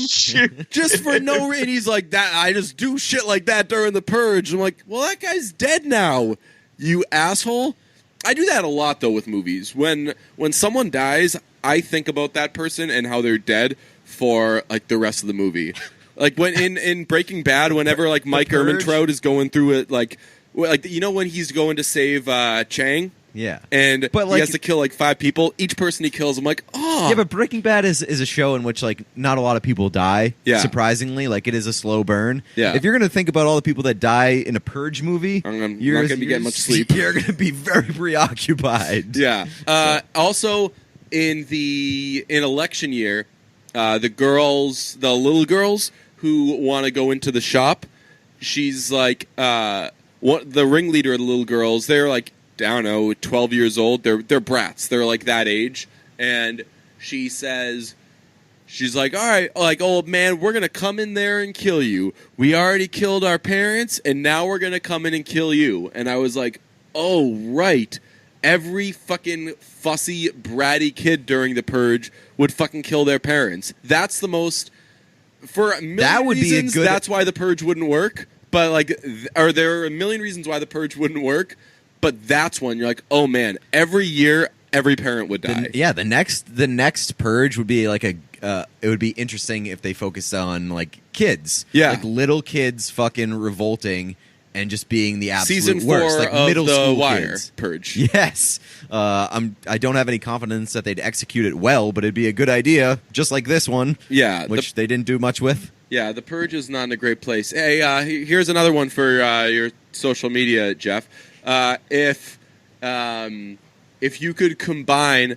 just for no reason. He's like, that I just do shit like that during the Purge. I'm like, well, that guy's dead now, you asshole. I do that a lot though with movies. When someone dies, I think about that person and how they're dead for like the rest of the movie. Like when in Breaking Bad, whenever like Mike Ehrmantraut is going through it, like you know when he's going to save Chang. Yeah, and he has to kill like 5 people. Each person he kills, I'm like, oh. Yeah, but Breaking Bad is a show in which like not a lot of people die. Yeah. Surprisingly, like it is a slow burn. Yeah. If you're going to think about all the people that die in a Purge movie, you're not going to be getting much sleep. You're going to be very preoccupied. Yeah. Also, in election year, the little girls who want to go into the shop, she's like, the ringleader of the little girls. They're like, I don't know, 12 years old. They're brats. They're like that age. And she says She's like, all right, like, old man, we're going to come in there and kill you. We already killed our parents, and now we're going to come in and kill you. And I was like, oh, right. Every fucking fussy, bratty kid during the Purge would fucking kill their parents. That's the most... For a million reasons, that's why the Purge wouldn't work. But, like, or there are a million reasons why the Purge wouldn't work. But that's one. You're like, oh, man, every year, every parent would die. The next Purge would be like it would be interesting if they focused on, like, kids. Yeah. Like, little kids fucking revolting and just being the absolute Season 4 worst. Like, of middle The school Wire kids. Purge. Yes. I don't have any confidence that they'd execute it well, but it'd be a good idea, just like this one. Yeah. Which they didn't do much with. Yeah, the Purge is not in a great place. Hey, here's another one for your social media, Jeff. If you could combine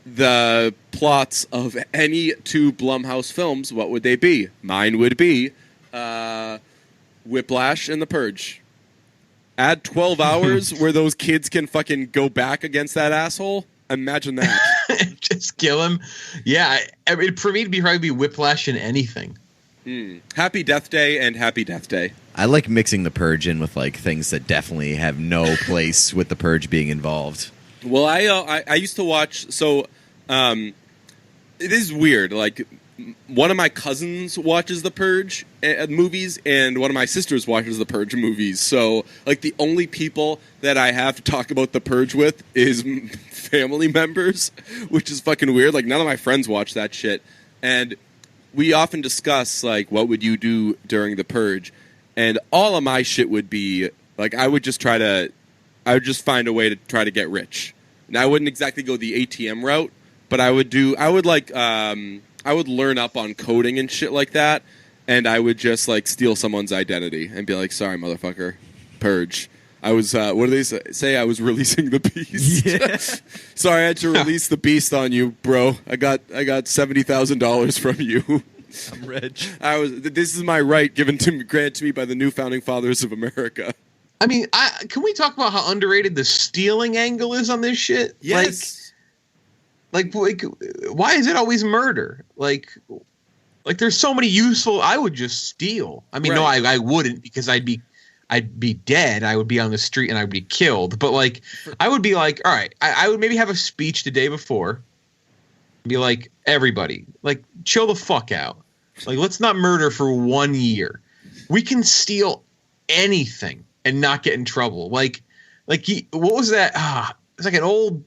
the plots of any two Blumhouse films, what would they be? Mine would be Whiplash and The Purge. Add 12 hours where those kids can fucking go back against that asshole. Imagine that. Just kill him. Yeah, for me to probably be Whiplash in anything. Happy Death Day and Happy Death Day. I like mixing the Purge in with like things that definitely have no place with the Purge being involved. Well, I used to watch. So it is weird. Like one of my cousins watches the Purge movies, and one of my sisters watches the Purge movies. So like the only people that I have to talk about the Purge with is family members, which is fucking weird. Like none of my friends watch that shit, and we often discuss, like, what would you do during the Purge? And all of my shit would be, like, I would just find a way to try to get rich. And I wouldn't exactly go the ATM route, but I would learn up on coding and shit like that, and I would just, like, steal someone's identity and be like, sorry, motherfucker, Purge. I was, what do they say? I was releasing the beast. Yeah. Sorry, I had to release the beast on you, bro. I got $70,000 from you. I'm rich. This is my right granted to me by the new founding fathers of America. I mean, can we talk about how underrated the stealing angle is on this shit? Yes. Like why is it always murder? Like there's so many useful. I would just steal. I mean, right. No, I wouldn't, because I'd be dead. I would be on the street and I'd be killed. But like, I would be like, all right, I would maybe have a speech the day before. Be like, everybody, like, chill the fuck out. Like, let's not murder for 1 year. We can steal anything and not get in trouble. Like what was that? It's like an old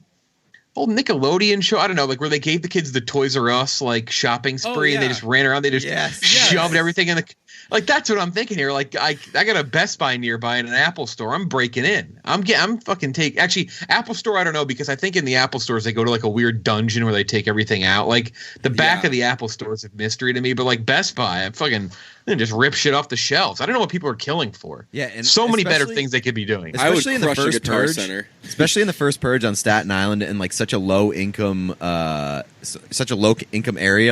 Nickelodeon show. I don't know, like where they gave the kids the Toys R Us like shopping spree, and they just ran around. They just shoved everything in the. Like, that's what I'm thinking here. Like, I got a Best Buy nearby and an Apple Store. I'm breaking in. I'm fucking actually, Apple Store, I don't know, because I think in the Apple stores they go to like a weird dungeon where they take everything out. Like the back of the Apple store is a mystery to me. But like Best Buy, I'm fucking just rip shit off the shelves. I don't know what people are killing for. Yeah, and so many better things they could be doing. Especially I would in crush the first a Guitar Purge, Center. Especially in the first Purge on Staten Island, and like such a low income area.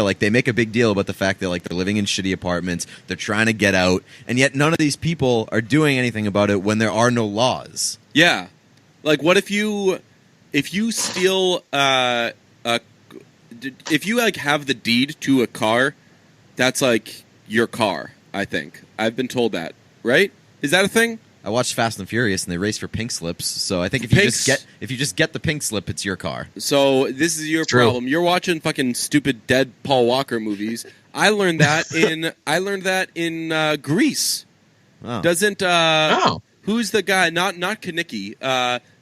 Like they make a big deal about the fact that like they're living in shitty apartments, they're trying to get out, and yet none of these people are doing anything about it when there are no laws. Yeah, like what if you steal if you like have the deed to a car, that's like your car. I think I've been told that, right? Is that a thing? I watched Fast and Furious, and they race for pink slips. So I think if you just get the pink slip, it's your car. So this is your problem. You're watching fucking stupid dead Paul Walker movies. I learned that in Grease. Oh. Doesn't who's the guy? Not Kanicki.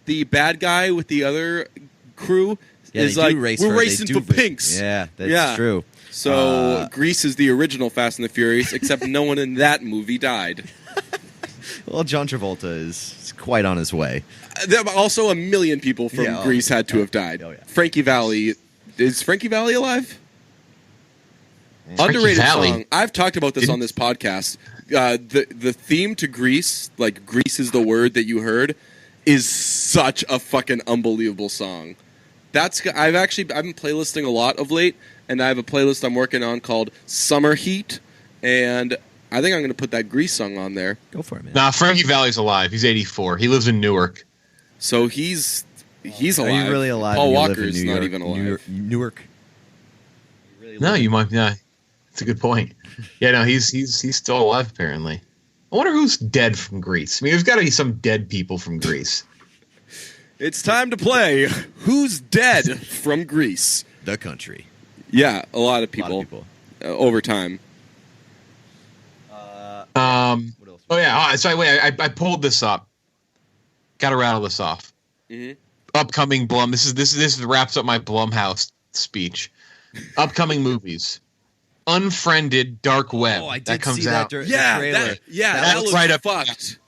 The bad guy with the other crew is like we're racing for pinks. Yeah, that's true. So Grease is the original Fast and the Furious, except no one in that movie died. Well, John Travolta is quite on his way. Also, a million people from Grease had to have died. Oh, yeah. Frankie Valli. Is Frankie Valli alive? Underrated song. I've talked about this on this podcast. The theme to Grease, like Grease is the word that you heard, is such a fucking unbelievable song. I've been playlisting a lot of late, and I have a playlist I'm working on called Summer Heat, and I think I'm going to put that Grease song on there. Go for it, man. Nah, Frankie Valli's alive. He's 84. He lives in Newark. So he's alive. Are you really alive? Paul Walker's not even alive. Newark. No, you might. Yeah, it's a good point. Yeah, no, he's still alive apparently. I wonder who's dead from Greece. I mean, there's got to be some dead people from Greece. It's time to play Who's Dead from Greece. The country. Yeah, a lot of people. Over time. What else? Oh yeah. So wait, I pulled this up. Got to rattle this off. Mm-hmm. Upcoming Blum. This wraps up my Blumhouse speech. Upcoming movies. Unfriended Dark Web. Oh, I did that comes see out. that Yeah, that looks right up. fucked.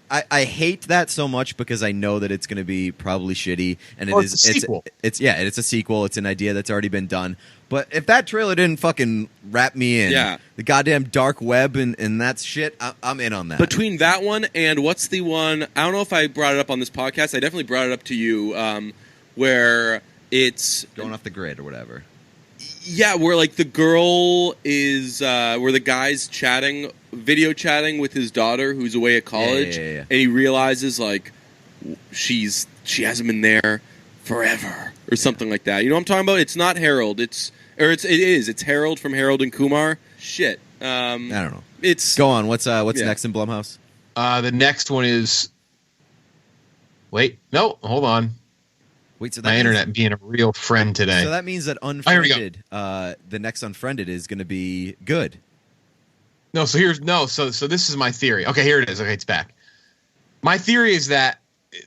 I hate that so much because I know that it's going to be probably shitty, and It's a sequel. It's a sequel. It's an idea that's already been done. But if that trailer didn't fucking wrap me in, the goddamn dark web and that shit, I'm in on that. Between that one and what's the one? I don't know if I brought it up on this podcast. I definitely brought it up to you, where it's going off the grid or whatever. Yeah, where like the girl is, where the guy's video chatting with his daughter who's away at college, and he realizes like she hasn't been there forever or something like that. You know what I'm talking about? It's not Harold. It's Harold from Harold and Kumar. Shit. I don't know. Go on. What's next in Blumhouse? The next one is. Wait, no, hold on. Wait, so my internet being a real friend today. So that means that Unfriended, the next Unfriended is going to be good. No, so this is my theory. Okay, here it is. Okay, it's back. My theory is that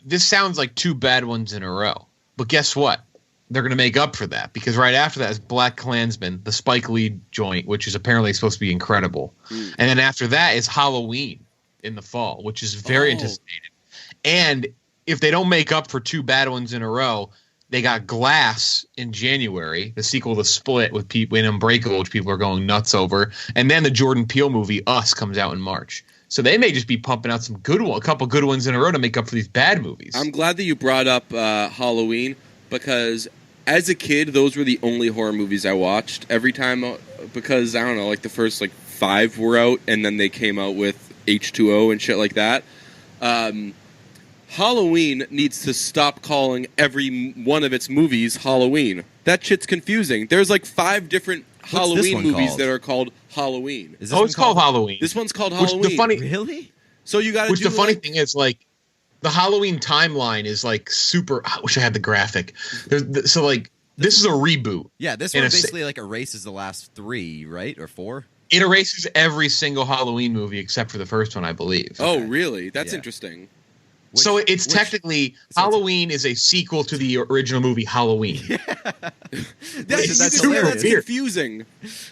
this sounds like two bad ones in a row. But guess what? They're going to make up for that because right after that is Black Klansman, the Spike Lee joint, which is apparently supposed to be incredible. And then after that is Halloween in the fall, which is very anticipated. And if they don't make up for two bad ones in a row, they got Glass in January, the sequel to Split with people in Unbreakable, which people are going nuts over, and then the Jordan Peele movie Us comes out in March. So they may just be pumping out a couple good ones in a row to make up for these bad movies. I'm glad that you brought up Halloween because as a kid, those were the only horror movies I watched every time because I don't know, like the first like 5 were out, and then they came out with H2O and shit like that. Halloween needs to stop calling every one of its movies Halloween. That shit's confusing. There's like 5 different Halloween movies that are called Halloween. It's called Halloween. This one's called Halloween. Really? So you got to. Which the funny thing is, like, the Halloween timeline is like super. I wish I had the graphic. So like, this is a reboot. Yeah, this one basically like erases the last 3, right, or 4. It erases every single Halloween movie except for the first one, I believe. Oh, really? That's interesting. So it's technically Halloween is a sequel to the original movie Halloween. That's confusing.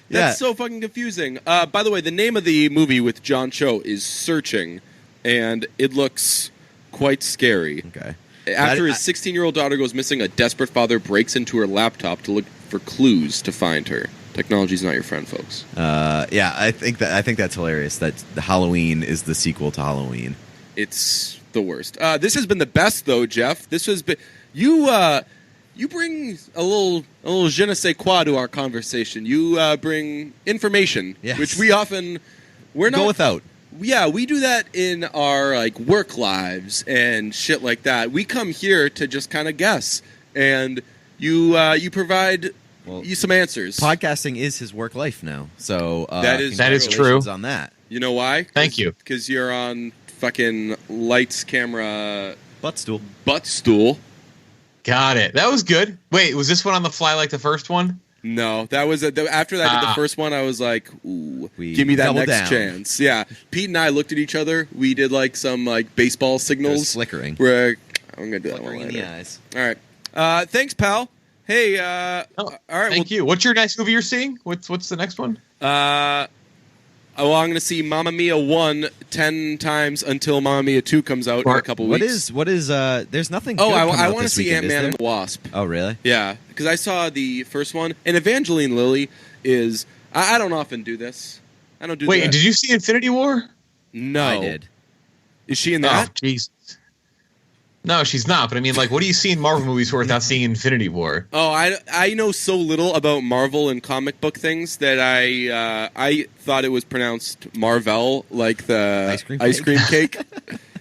That's so fucking confusing. By the way, the name of the movie with John Cho is Searching, and it looks quite scary. Okay. After his 16-year-old daughter goes missing, a desperate father breaks into her laptop to look for clues to find her. Technology's not your friend, folks. Yeah, I think that's hilarious. That the Halloween is the sequel to Halloween. It's the worst. This has been the best, though, Jeff. This has been you bring a little je ne sais quoi to our conversation. You bring information, which we're not go without. Yeah, we do that in our like work lives and shit like that. We come here to just kind of guess, and you provide you some answers. Podcasting is his work life now, so that is true. On that, you know why? Thank you, because you're on fucking lights, camera, butt stool. Got it. That was good. Wait, was this one on the fly like the first one? No, that was after that. The first one, I was like, "Ooh, give me that next chance." Yeah, Pete and I looked at each other. We did like some like baseball signals, flickering. We're I'm gonna do that one in later. the eyes. All right. Thanks, pal. Hey. All right. Thank you. What's your next movie you're seeing? What's the next one? Well, I'm going to see Mamma Mia 1 10 times until Mamma Mia 2 comes out in a couple weeks. What is, there's nothing good I want to this see weekend, Ant-Man and the Wasp. Oh, really? Yeah, because I saw the first one, and Evangeline Lilly is, I don't often do this. I don't do Wait, did you see Infinity War? No. I did. Is she in that? Oh, Jesus. No, she's not. But I mean, like, what do you see in Marvel movies for without seeing Infinity War? Oh, I know so little about Marvel and comic book things that I thought it was pronounced Marvel, like the ice cream cake.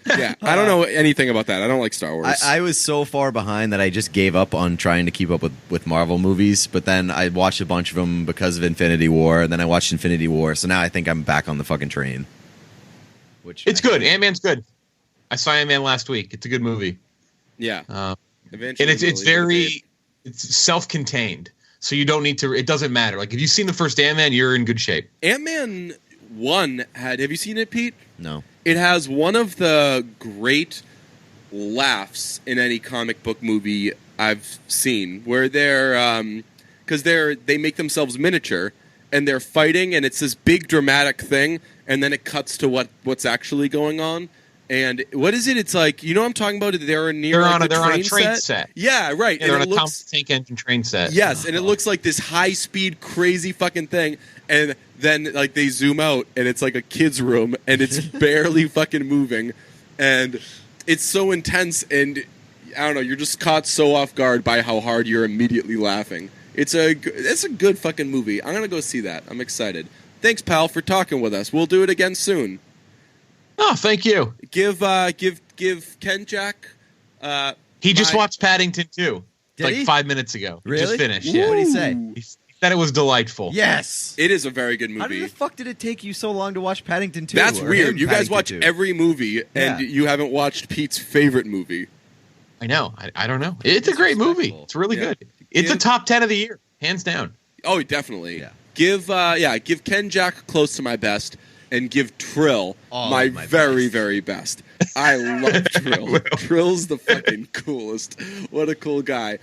Yeah, I don't know anything about that. I don't like Star Wars. I was so far behind that I just gave up on trying to keep up with Marvel movies. But then I watched a bunch of them because of Infinity War. And then I watched Infinity War. So now I think I'm back on the fucking train. It's good. Ant-Man's good. I saw Ant-Man last week. It's a good movie. Yeah. Eventually, and it's self-contained. So you don't need to. It doesn't matter. Like if you've seen the first Ant-Man, you're in good shape. Ant-Man 1 had. Have you seen it, Pete? No. It has one of the great laughs in any comic book movie I've seen, where because they make themselves miniature and they're fighting, and it's this big dramatic thing, and then it cuts to what's actually going on. And what is it? It's like, you know what I'm talking about? They're on a train set. Yeah, right. Yeah, they're on a tank engine train set. Yes, and it looks like this high-speed, crazy fucking thing. And then, like, they zoom out, and it's like a kid's room, and it's barely fucking moving. And it's so intense, and I don't know, you're just caught so off guard by how hard you're immediately laughing. It's a good fucking movie. I'm going to go see that. I'm excited. Thanks, pal, for talking with us. We'll do it again soon. Oh, thank you. Give Ken Jack. He just watched Paddington 2 Did he? 5 minutes ago. Really? Just finished. Ooh. Yeah. What did he say? He said it was delightful. Yes. It is a very good movie. How the fuck did it take you so long to watch Paddington 2? That's weird. You guys watch every movie, and Yeah. you haven't watched Pete's favorite movie. I know. I don't know. It's a great movie. It's really good. It's a top 10 of the year, hands down. Oh, definitely. Yeah. Give Ken Jack close to my best, and give Trill my very, very best. I love Trill. Trill's the fucking coolest. What a cool guy.